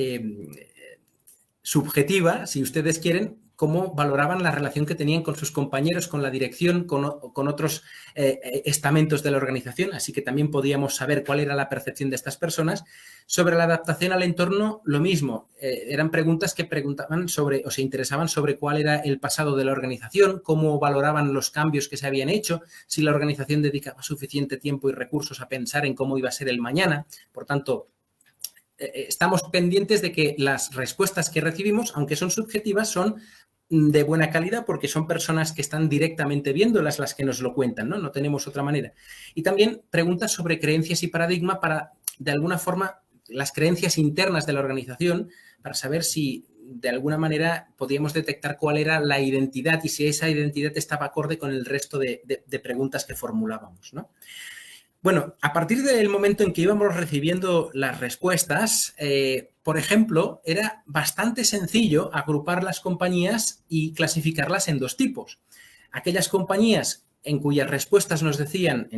subjetiva, si ustedes quieren, cómo valoraban la relación que tenían con sus compañeros, con la dirección, con otros estamentos de la organización. Así que también podíamos saber cuál era la percepción de estas personas. Sobre la adaptación al entorno, lo mismo. Eran preguntas que preguntaban sobre, o se interesaban sobre cuál era el pasado de la organización, cómo valoraban los cambios que se habían hecho, si la organización dedicaba suficiente tiempo y recursos a pensar en cómo iba a ser el mañana. Por tanto, estamos pendientes de que las respuestas que recibimos, aunque son subjetivas, son de buena calidad, porque son personas que están directamente viéndolas las que nos lo cuentan, ¿no? No tenemos otra manera. Y también preguntas sobre creencias y paradigma para, de alguna forma, las creencias internas de la organización, para saber si de alguna manera podíamos detectar cuál era la identidad y si esa identidad estaba acorde con el resto de preguntas que formulábamos, ¿no? Bueno, a partir del momento en que íbamos recibiendo las respuestas, por ejemplo, era bastante sencillo agrupar las compañías y clasificarlas en 2 tipos. Aquellas compañías en cuyas respuestas nos decían,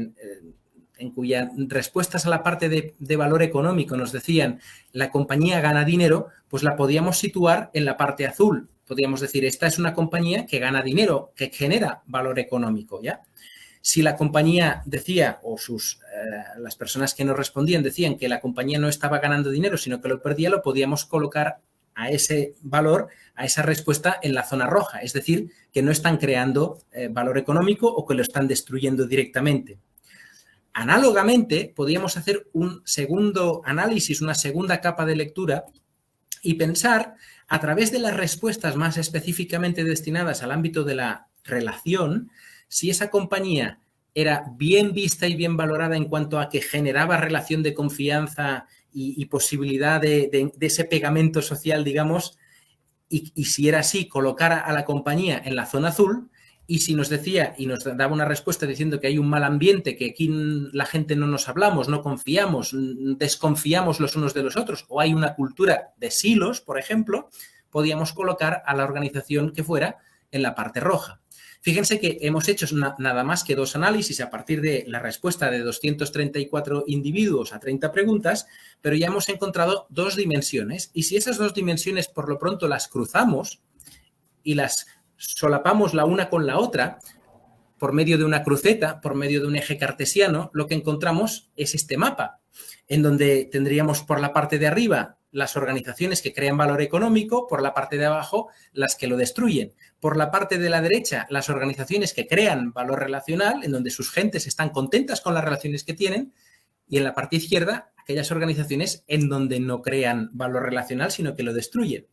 en cuyas respuestas a la parte de valor económico nos decían la compañía gana dinero, pues la podíamos situar en la parte azul. Podíamos decir, esta es una compañía que gana dinero, que genera valor económico, ¿ya? Si la compañía decía, o las personas que nos respondían decían que la compañía no estaba ganando dinero, sino que lo perdía, lo podíamos colocar a ese valor, a esa respuesta en la zona roja. Es decir, que no están creando valor económico o que lo están destruyendo directamente. Análogamente, podíamos hacer un segundo análisis, una segunda capa de lectura y pensar, a través de las respuestas más específicamente destinadas al ámbito de la relación, si esa compañía era bien vista y bien valorada en cuanto a que generaba relación de confianza y posibilidad de ese pegamento social, digamos, y si era así, colocar a la compañía en la zona azul, Y si nos decía y nos daba una respuesta diciendo que hay un mal ambiente, que aquí la gente no nos hablamos, no confiamos, desconfiamos los unos de los otros, o hay una cultura de silos, por ejemplo, podíamos colocar a la organización que fuera en la parte roja. Fíjense que hemos hecho nada más que 2 análisis a partir de la respuesta de 234 individuos a 30 preguntas, pero ya hemos encontrado 2 dimensiones. Y si esas 2 dimensiones por lo pronto las cruzamos y las solapamos la una con la otra, por medio de una cruceta, por medio de un eje cartesiano, lo que encontramos es este mapa, en donde tendríamos por la parte de arriba las organizaciones que crean valor económico, por la parte de abajo las que lo destruyen. Por la parte de la derecha, las organizaciones que crean valor relacional, en donde sus gentes están contentas con las relaciones que tienen, y en la parte izquierda, aquellas organizaciones en donde no crean valor relacional, sino que lo destruyen.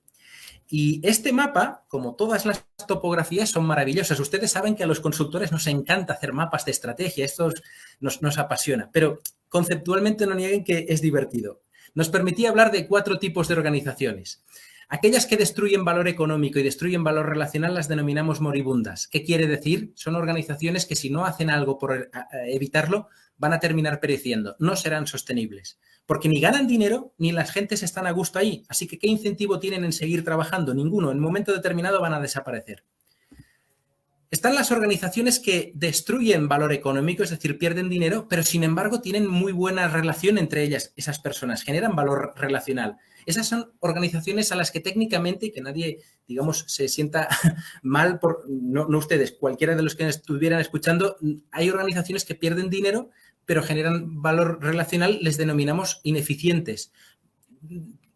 Y este mapa, como todas las topografías, son maravillosas. Ustedes saben que a los consultores nos encanta hacer mapas de estrategia, esto nos apasiona, pero conceptualmente no nieguen que es divertido. Nos permitía hablar de 4 tipos de organizaciones. Aquellas que destruyen valor económico y destruyen valor relacional las denominamos moribundas. ¿Qué quiere decir? Son organizaciones que si no hacen algo por evitarlo, van a terminar pereciendo, no serán sostenibles. Porque ni ganan dinero ni las gentes están a gusto ahí. Así que, ¿qué incentivo tienen en seguir trabajando? Ninguno. En un momento determinado van a desaparecer. Están las organizaciones que destruyen valor económico, es decir, pierden dinero, pero sin embargo tienen muy buena relación entre ellas, esas personas, generan valor relacional. Esas son organizaciones a las que técnicamente, y que nadie, digamos, se sienta mal, no ustedes, cualquiera de los que estuvieran escuchando, hay organizaciones que pierden dinero, pero generan valor relacional, les denominamos ineficientes.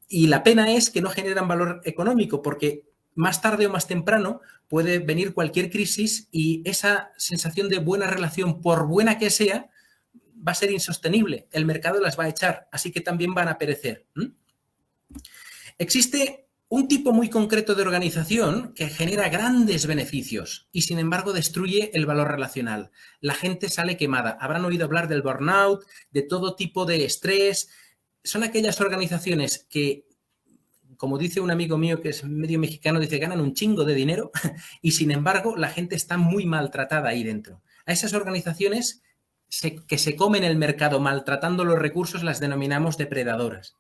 Y la pena es que no generan valor económico, porque más tarde o más temprano puede venir cualquier crisis y esa sensación de buena relación, por buena que sea, va a ser insostenible. El mercado las va a echar, así que también van a perecer. Existe un tipo muy concreto de organización que genera grandes beneficios y, sin embargo, destruye el valor relacional. La gente sale quemada. Habrán oído hablar del burnout, de todo tipo de estrés. Son aquellas organizaciones que, como dice un amigo mío que es medio mexicano, dice, ganan un chingo de dinero y, sin embargo, la gente está muy maltratada ahí dentro. A esas organizaciones que se comen el mercado maltratando los recursos las denominamos depredadoras.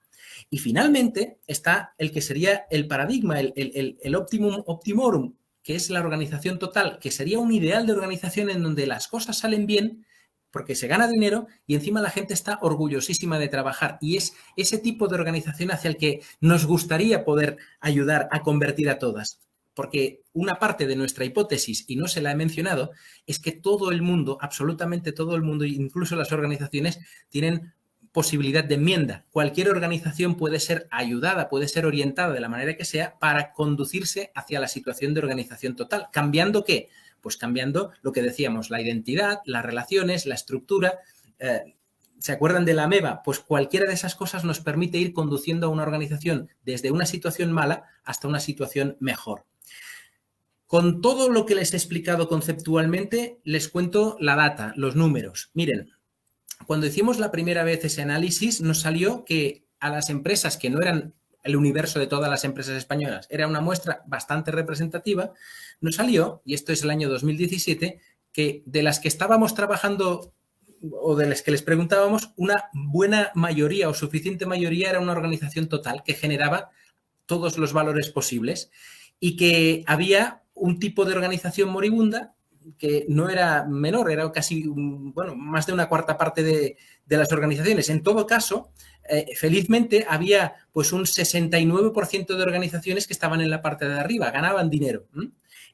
Y finalmente está el que sería el paradigma, el optimum optimorum, que es la organización total, que sería un ideal de organización en donde las cosas salen bien porque se gana dinero y encima la gente está orgullosísima de trabajar. Y es ese tipo de organización hacia el que nos gustaría poder ayudar a convertir a todas. Porque una parte de nuestra hipótesis, y no se la he mencionado, es que todo el mundo, absolutamente todo el mundo, incluso las organizaciones, tienen posibilidad de enmienda. Cualquier organización puede ser ayudada, puede ser orientada de la manera que sea para conducirse hacia la situación de organización total. ¿Cambiando qué? Pues cambiando lo que decíamos, la identidad, las relaciones, la estructura. ¿Se acuerdan de la ameba? Pues cualquiera de esas cosas nos permite ir conduciendo a una organización desde una situación mala hasta una situación mejor. Con todo lo que les he explicado conceptualmente, les cuento la data, los números. Miren, cuando hicimos la primera vez ese análisis, nos salió que a las empresas que no eran el universo de todas las empresas españolas, era una muestra bastante representativa, nos salió, y esto es el año 2017, que de las que estábamos trabajando o de las que les preguntábamos, una buena mayoría o suficiente mayoría era una organización total que generaba todos los valores posibles y que había un tipo de organización moribunda que no era menor, era casi, bueno, más de una cuarta parte de las organizaciones. En todo caso, felizmente había pues un 69% de organizaciones que estaban en la parte de arriba, ganaban dinero.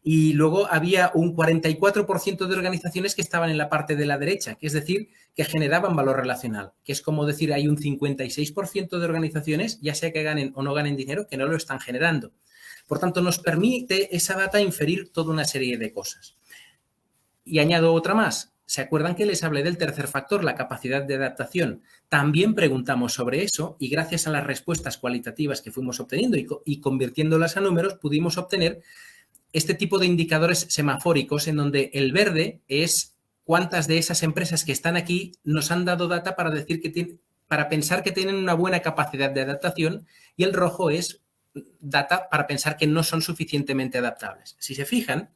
Y luego había un 44% de organizaciones que estaban en la parte de la derecha, que es decir, que generaban valor relacional, que es como decir, hay un 56% de organizaciones, ya sea que ganen o no ganen dinero, que no lo están generando. Por tanto, nos permite esa data inferir toda una serie de cosas. Y añado otra más. ¿Se acuerdan que les hablé del tercer factor, la capacidad de adaptación? También preguntamos sobre eso y gracias a las respuestas cualitativas que fuimos obteniendo y convirtiéndolas a números, pudimos obtener este tipo de indicadores semafóricos en donde el verde es cuántas de esas empresas que están aquí nos han dado data para decir que para pensar que tienen una buena capacidad de adaptación y el rojo es data para pensar que no son suficientemente adaptables. Si se fijan,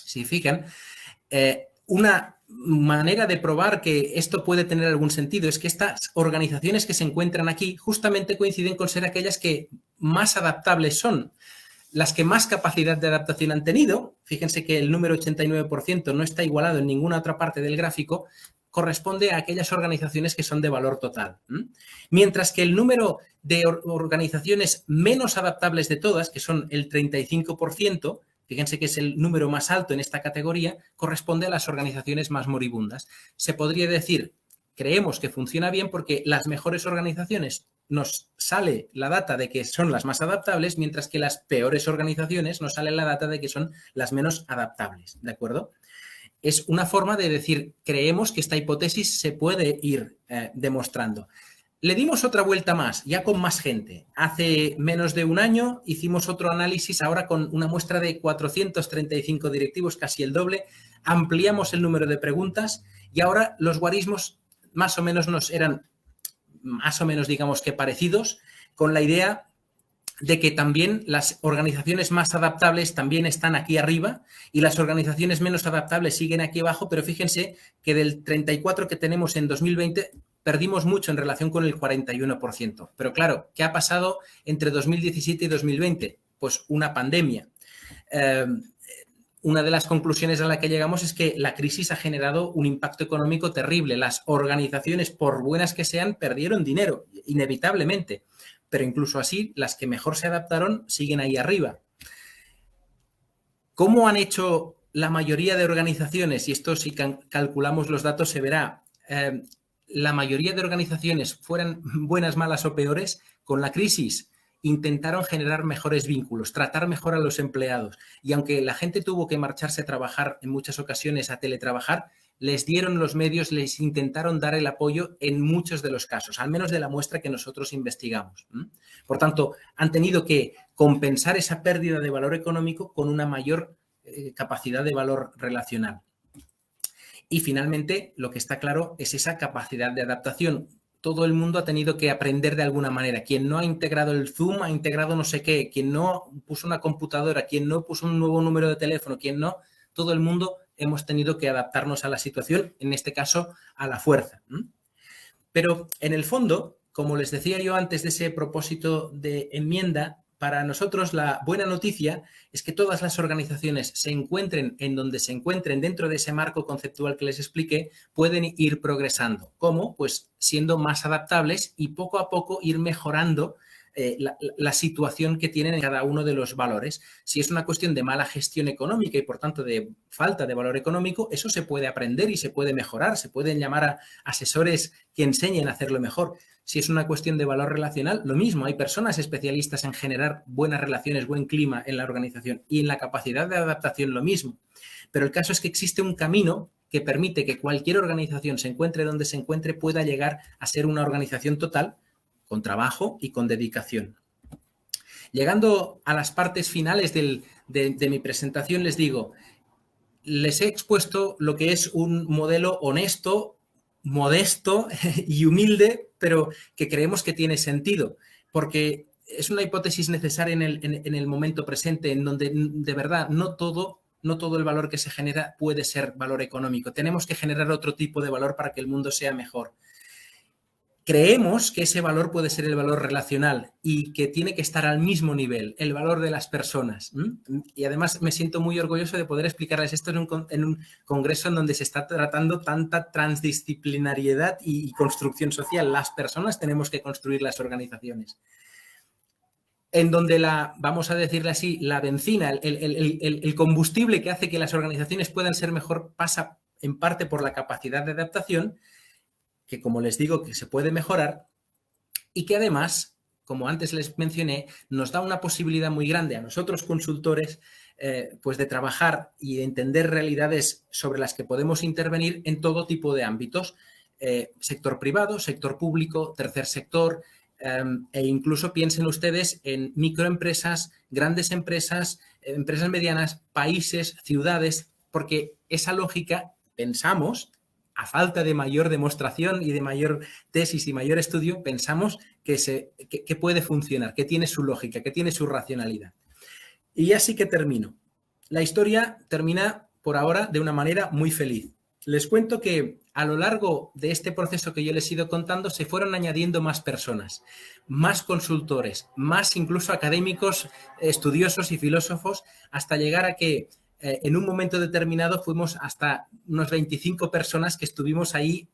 Si fijan, una manera de probar que esto puede tener algún sentido es que estas organizaciones que se encuentran aquí justamente coinciden con ser aquellas que más adaptables son, las que más capacidad de adaptación han tenido. Fíjense que el número 89% no está igualado en ninguna otra parte del gráfico, corresponde a aquellas organizaciones que son de valor total. Mientras que el número de organizaciones menos adaptables de todas, que son el 35%, fíjense que es el número más alto en esta categoría, corresponde a las organizaciones más moribundas. Se podría decir, creemos que funciona bien porque las mejores organizaciones nos sale la data de que son las más adaptables, mientras que las peores organizaciones nos sale la data de que son las menos adaptables, ¿de acuerdo? Es una forma de decir, creemos que esta hipótesis se puede ir demostrando. Le dimos otra vuelta más, ya con más gente. Hace menos de un año hicimos otro análisis, ahora con una muestra de 435 directivos, casi el doble. Ampliamos el número de preguntas y ahora los guarismos más o menos nos eran, más o menos digamos que parecidos, con la idea de que también las organizaciones más adaptables también están aquí arriba y las organizaciones menos adaptables siguen aquí abajo, pero fíjense que del 34 que tenemos en 2020 perdimos mucho en relación con el 41%. Pero claro, ¿qué ha pasado entre 2017 y 2020? Pues una pandemia. Una de las conclusiones a la que llegamos es que la crisis ha generado un impacto económico terrible. Las organizaciones, por buenas que sean, perdieron dinero, inevitablemente. Pero incluso así, las que mejor se adaptaron siguen ahí arriba. ¿Cómo han hecho la mayoría de organizaciones? Y esto, si calculamos los datos, se verá. La mayoría de organizaciones, fueran buenas, malas o peores, con la crisis intentaron generar mejores vínculos, tratar mejor a los empleados. Y aunque la gente tuvo que marcharse a trabajar en muchas ocasiones, a teletrabajar, les dieron los medios, les intentaron dar el apoyo en muchos de los casos, al menos de la muestra que nosotros investigamos. Por tanto, han tenido que compensar esa pérdida de valor económico con una mayor capacidad de valor relacional. Y finalmente, lo que está claro es esa capacidad de adaptación. Todo el mundo ha tenido que aprender de alguna manera. Quien no ha integrado el Zoom ha integrado no sé qué. Quien no puso una computadora, quien no puso un nuevo número de teléfono, quien no, todo el mundo hemos tenido que adaptarnos a la situación, en este caso a la fuerza. Pero en el fondo, como les decía yo antes de ese propósito de enmienda, para nosotros la buena noticia es que todas las organizaciones se encuentren en donde se encuentren dentro de ese marco conceptual que les expliqué, pueden ir progresando. ¿Cómo? Pues siendo más adaptables y poco a poco ir mejorando la situación que tienen en cada uno de los valores. Si es una cuestión de mala gestión económica y, por tanto, de falta de valor económico, eso se puede aprender y se puede mejorar. Se pueden llamar a asesores que enseñen a hacerlo mejor. Si es una cuestión de valor relacional, lo mismo. Hay personas especialistas en generar buenas relaciones, buen clima en la organización y en la capacidad de adaptación lo mismo. Pero el caso es que existe un camino que permite que cualquier organización se encuentre donde se encuentre, pueda llegar a ser una organización total con trabajo y con dedicación. Llegando a las partes finales de mi presentación, les digo, les he expuesto lo que es un modelo honesto, modesto y humilde, pero que creemos que tiene sentido, porque es una hipótesis necesaria en el momento presente, en donde de verdad no todo el valor que se genera puede ser valor económico. Tenemos que generar otro tipo de valor para que el mundo sea mejor. Creemos que ese valor puede ser el valor relacional y que tiene que estar al mismo nivel, el valor de las personas. Y además me siento muy orgulloso de poder explicarles esto en un congreso en donde se está tratando tanta transdisciplinariedad y construcción social. Las personas tenemos que construir las organizaciones. En donde vamos a decirle así, la benzina, el combustible que hace que las organizaciones puedan ser mejor pasa en parte por la capacidad de adaptación, que como les digo, que se puede mejorar y que además, como antes les mencioné, nos da una posibilidad muy grande a nosotros consultores pues de trabajar y de entender realidades sobre las que podemos intervenir en todo tipo de ámbitos, sector privado, sector público, tercer sector, e incluso piensen ustedes en microempresas, grandes empresas, empresas medianas, países, ciudades, porque esa lógica, pensamos, a falta de mayor demostración y de mayor tesis y mayor estudio, pensamos que puede funcionar, que tiene su lógica, que tiene su racionalidad. Y ya sí que termino. La historia termina por ahora de una manera muy feliz. Les cuento que a lo largo de este proceso que yo les he ido contando se fueron añadiendo más personas, más consultores, más incluso académicos, estudiosos y filósofos, hasta llegar a que en un momento determinado fuimos hasta unos 25 personas que estuvimos ahí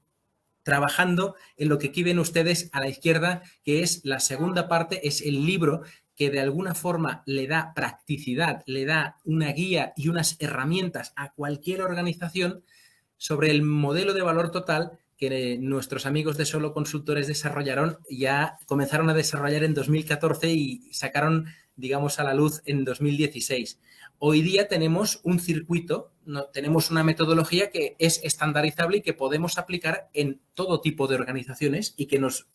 trabajando en lo que aquí ven ustedes a la izquierda, que es la segunda parte, es el libro que de alguna forma le da practicidad, le da una guía y unas herramientas a cualquier organización sobre el modelo de valor total que nuestros amigos de Solo Consultores desarrollaron, ya comenzaron a desarrollar en 2014 y sacaron, digamos, a la luz en 2016. Hoy día tenemos un circuito, tenemos una metodología que es estandarizable y que podemos aplicar en todo tipo de organizaciones y que nos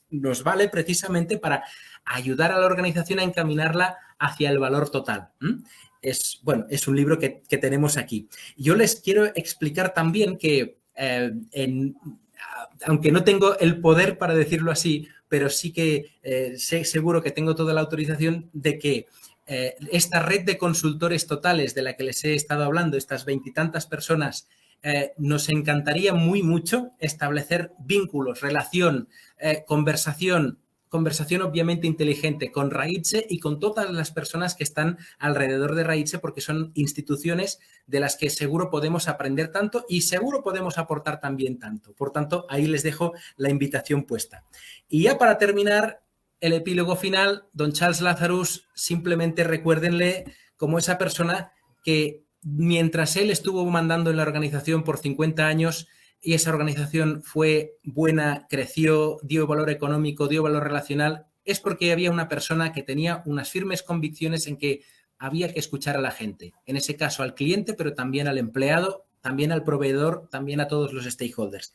vale precisamente para ayudar a la organización a encaminarla hacia el valor total. Es un libro que tenemos aquí. Yo les quiero explicar también que, aunque no tengo el poder para decirlo así, pero sí que seguro que tengo toda la autorización de que esta red de consultores totales de la que les he estado hablando, estas 20 y tantas personas, nos encantaría mucho establecer vínculos, relación, conversación obviamente inteligente con Raíce y con todas las personas que están alrededor de Raíce, porque son instituciones de las que seguro podemos aprender tanto y seguro podemos aportar también tanto. Por tanto, ahí les dejo la invitación puesta. Y ya para terminar, el epílogo final, don Charles Lazarus, simplemente recuérdenle como esa persona que mientras él estuvo mandando en la organización por 50 años y esa organización fue buena, creció, dio valor económico, dio valor relacional, es porque había una persona que tenía unas firmes convicciones en que había que escuchar a la gente, en ese caso al cliente, pero también al empleado, también al proveedor, también a todos los stakeholders.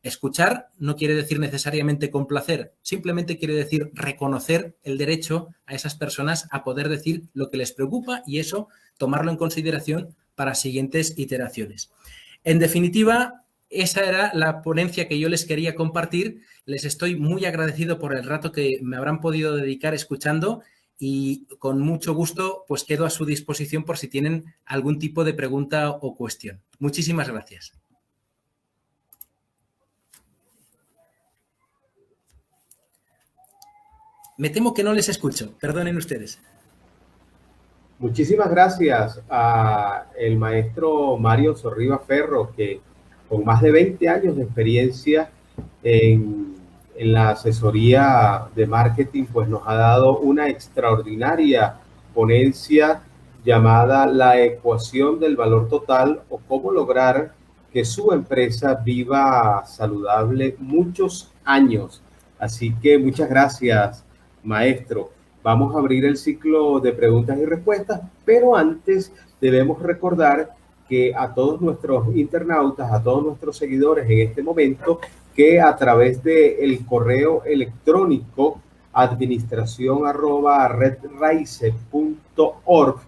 Escuchar no quiere decir necesariamente complacer, simplemente quiere decir reconocer el derecho a esas personas a poder decir lo que les preocupa y eso tomarlo en consideración para siguientes iteraciones. En definitiva, esa era la ponencia que yo les quería compartir. Les estoy muy agradecido por el rato que me habrán podido dedicar escuchando y con mucho gusto pues quedo a su disposición por si tienen algún tipo de pregunta o cuestión. Muchísimas gracias. Me temo que no les escucho. Perdonen ustedes. Muchísimas gracias a el maestro Mario Sorriba Ferro, que con más de 20 años de experiencia en la asesoría de marketing, pues nos ha dado una extraordinaria ponencia llamada La ecuación del valor total o cómo lograr que su empresa viva saludable muchos años. Así que muchas gracias, maestro. Vamos a abrir el ciclo de preguntas y respuestas, pero antes debemos recordar que a todos nuestros internautas, a todos nuestros seguidores en este momento, que a través del correo electrónico administración@redraice.org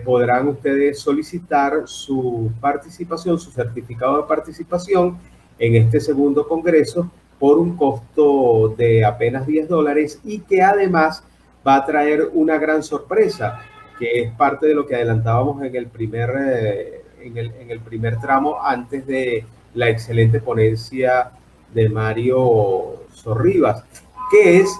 podrán ustedes solicitar su participación, su certificado de participación en este segundo congreso por un costo de apenas $10 y que además va a traer una gran sorpresa, que es parte de lo que adelantábamos en el primer tramo antes de la excelente ponencia de Mario Sorribas, que es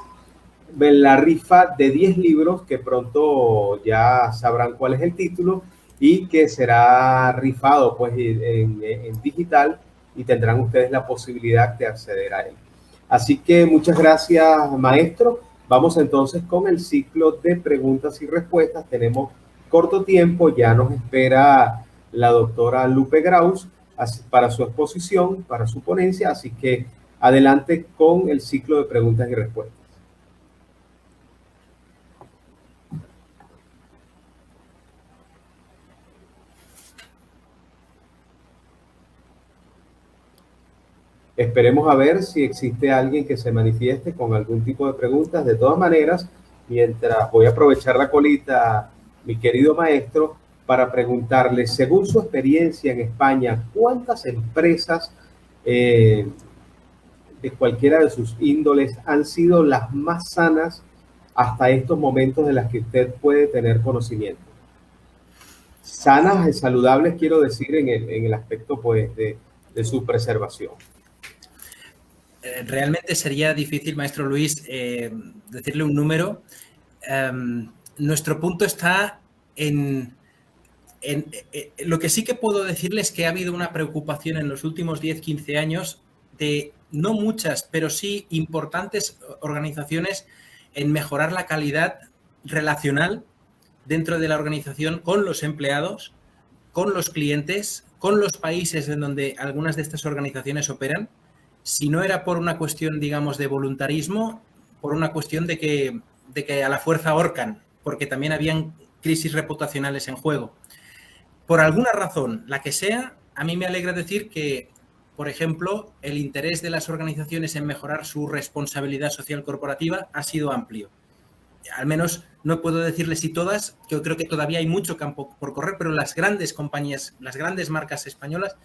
la rifa de 10 libros que pronto ya sabrán cuál es el título y que será rifado pues en digital y tendrán ustedes la posibilidad de acceder a él. Así que muchas gracias, maestro. Vamos entonces con el ciclo de preguntas y respuestas. Tenemos corto tiempo, ya nos espera la doctora Lupe Graus para su exposición, para su ponencia, así que adelante con el ciclo de preguntas y respuestas. Esperemos a ver si existe alguien que se manifieste con algún tipo de preguntas. De todas maneras, mientras voy a aprovechar la colita, mi querido maestro, para preguntarle, según su experiencia en España, ¿cuántas empresas de cualquiera de sus índoles han sido las más sanas hasta estos momentos de las que usted puede tener conocimiento? sanas y saludables, quiero decir, en el aspecto pues de su preservación. Realmente sería difícil, maestro Luis, decirle un número. Nuestro punto está en lo que sí que puedo decirles es que ha habido una preocupación en los últimos 10-15 años de no muchas, pero sí importantes organizaciones en mejorar la calidad relacional dentro de la organización con los empleados, con los clientes, con los países en donde algunas de estas organizaciones operan. Si no era por una cuestión, digamos, de voluntarismo, por una cuestión de que a la fuerza ahorcan, porque también habían crisis reputacionales en juego. Por alguna razón, la que sea, a mí me alegra decir que, por ejemplo, el interés de las organizaciones en mejorar su responsabilidad social corporativa ha sido amplio. Al menos no puedo decirles si todas, que yo creo que todavía hay mucho campo por correr, pero las grandes compañías, las grandes marcas españolas,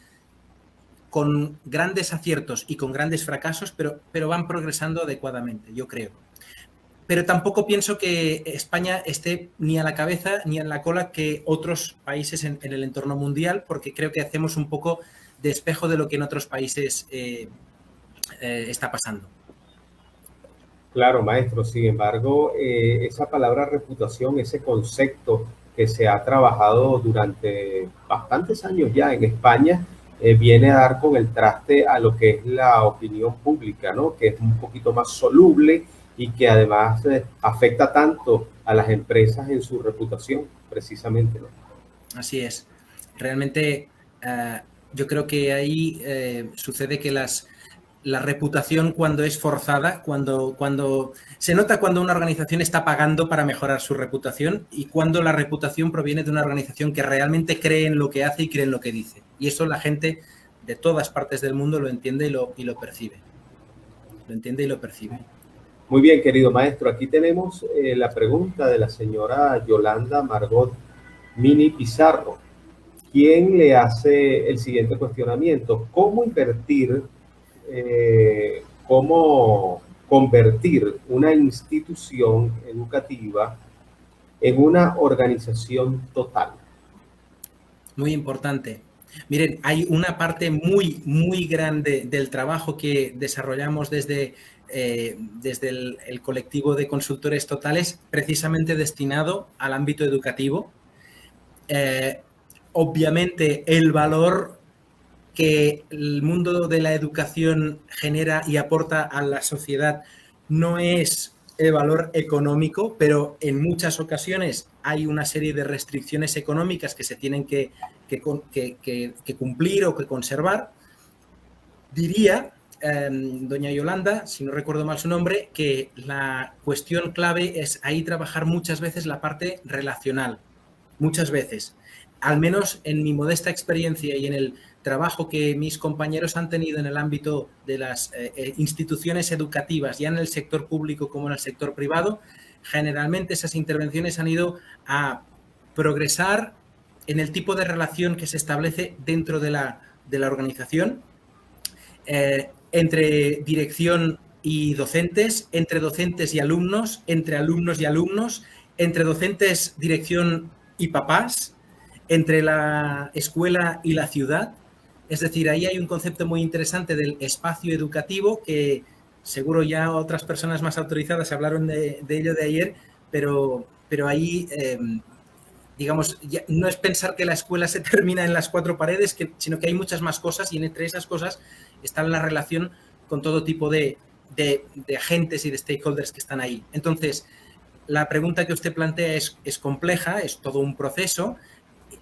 con grandes aciertos y con grandes fracasos, pero van progresando adecuadamente, yo creo. Pero tampoco pienso que España esté ni a la cabeza ni en la cola que otros países en el entorno mundial, porque creo que hacemos un poco de espejo de lo que en otros países está pasando. Claro, maestro. Sin embargo, esa palabra reputación, ese concepto que se ha trabajado durante bastantes años ya en España, viene a dar con el traste a lo que es la opinión pública, ¿no? Que es un poquito más soluble y que además afecta tanto a las empresas en su reputación, precisamente, ¿no? Así es. Realmente yo creo que ahí sucede que la reputación, cuando es forzada, cuando se nota cuando una organización está pagando para mejorar su reputación y cuando la reputación proviene de una organización que realmente cree en lo que hace y cree en lo que dice. Y eso la gente de todas partes del mundo lo entiende y lo percibe. Lo entiende y lo percibe. Muy bien, querido maestro. Aquí tenemos la pregunta de la señora Yolanda Margot Mini Pizarro, quien le hace el siguiente cuestionamiento: ¿cómo invertir, cómo convertir una institución educativa en una organización total? Muy importante. Miren, hay una parte muy, muy grande del trabajo que desarrollamos desde el colectivo de consultores totales, precisamente destinado al ámbito educativo. Obviamente, el valor que el mundo de la educación genera y aporta a la sociedad no es el valor económico, pero en muchas ocasiones hay una serie de restricciones económicas que se tienen que cumplir o que conservar. Diría, doña Yolanda, si no recuerdo mal su nombre, que la cuestión clave es ahí trabajar muchas veces la parte relacional, muchas veces. Al menos en mi modesta experiencia y en el trabajo que mis compañeros han tenido en el ámbito de las instituciones educativas, ya en el sector público como en el sector privado, generalmente esas intervenciones han ido a progresar en el tipo de relación que se establece dentro de la organización, entre dirección y docentes, entre docentes y alumnos, entre alumnos y alumnos, entre docentes, dirección y papás, entre la escuela y la ciudad. Es decir, ahí hay un concepto muy interesante del espacio educativo que seguro ya otras personas más autorizadas hablaron de ello de ayer, pero ahí, digamos, ya no es pensar que la escuela se termina en las cuatro paredes, sino que hay muchas más cosas y entre esas cosas está la relación con todo tipo de agentes y de stakeholders que están ahí. Entonces, la pregunta que usted plantea es compleja, es todo un proceso.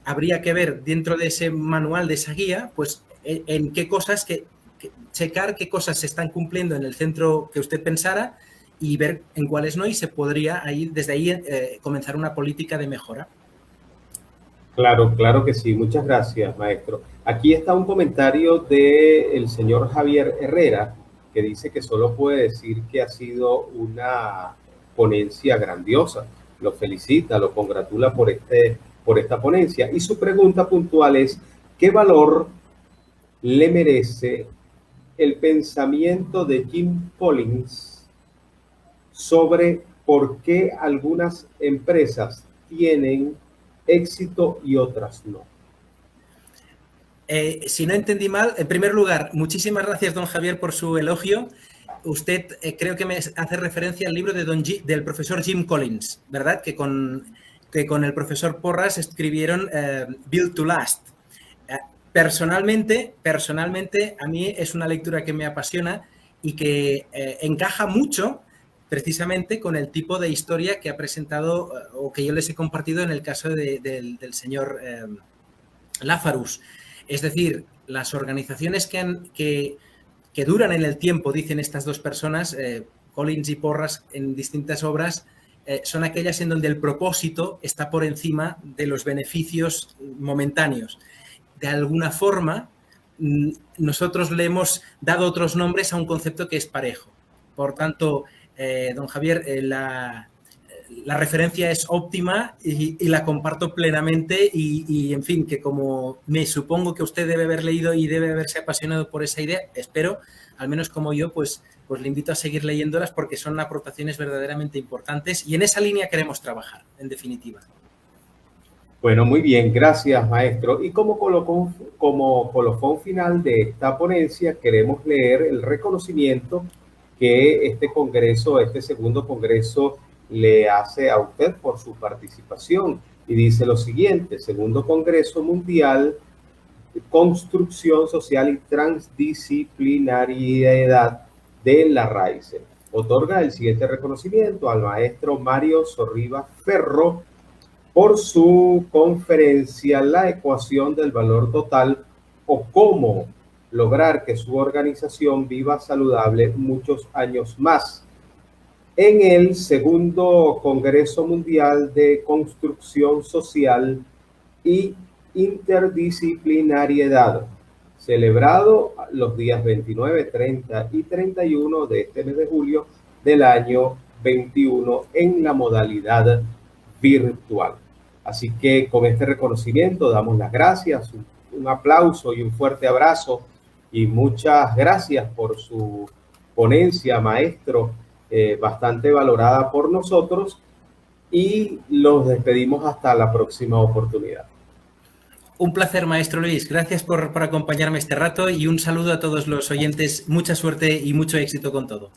Habría que ver dentro de ese manual, de esa guía, pues en qué cosas, checar qué cosas se están cumpliendo en el centro que usted pensara y ver en cuáles no, y se podría desde ahí comenzar una política de mejora. Claro, claro que sí. Muchas gracias, maestro. Aquí está un comentario del señor Javier Herrera, que dice que solo puede decir que ha sido una ponencia grandiosa. Lo felicita, lo congratula por esta ponencia. Y su pregunta puntual es: ¿qué valor le merece el pensamiento de Jim Collins sobre por qué algunas empresas tienen éxito y otras no. Si no entendí mal, en primer lugar, muchísimas gracias, don Javier, por su elogio. Usted creo que me hace referencia al libro del profesor Jim Collins, ¿verdad? Que con el profesor Porras escribieron Built to Last. Personalmente, a mí es una lectura que me apasiona y que encaja mucho precisamente con el tipo de historia que ha presentado o que yo les he compartido en el caso del señor Lazarus. Es decir, las organizaciones que duran en el tiempo, dicen estas dos personas, Collins y Porras, en distintas obras, son aquellas en donde el propósito está por encima de los beneficios momentáneos. De alguna forma, nosotros le hemos dado otros nombres a un concepto que es parejo. Por tanto, don Javier, la referencia es óptima y la comparto plenamente y, en fin, que como me supongo que usted debe haber leído y debe haberse apasionado por esa idea, espero, al menos como yo, pues le invito a seguir leyéndolas porque son aportaciones verdaderamente importantes y en esa línea queremos trabajar, en definitiva. Bueno, muy bien, gracias, maestro. Y como colofón final de esta ponencia, queremos leer el reconocimiento que este segundo congreso, le hace a usted por su participación. Y dice lo siguiente: Segundo Congreso Mundial de Construcción Social y Transdisciplinariedad de la RAICE. Otorga el siguiente reconocimiento al maestro Mario Sorriba Ferro por su conferencia La ecuación del valor total o cómo lograr que su organización viva saludable muchos años más, en el segundo Congreso Mundial de Construcción Social y Interdisciplinariedad, celebrado los días 29, 30 y 31 de este mes de julio del año 21 en la modalidad virtual. Así que con este reconocimiento damos las gracias, un aplauso y un fuerte abrazo y muchas gracias por su ponencia, maestro, bastante valorada por nosotros, y los despedimos hasta la próxima oportunidad. Un placer, maestro Luis. Gracias por acompañarme este rato y un saludo a todos los oyentes. Mucha suerte y mucho éxito con todo.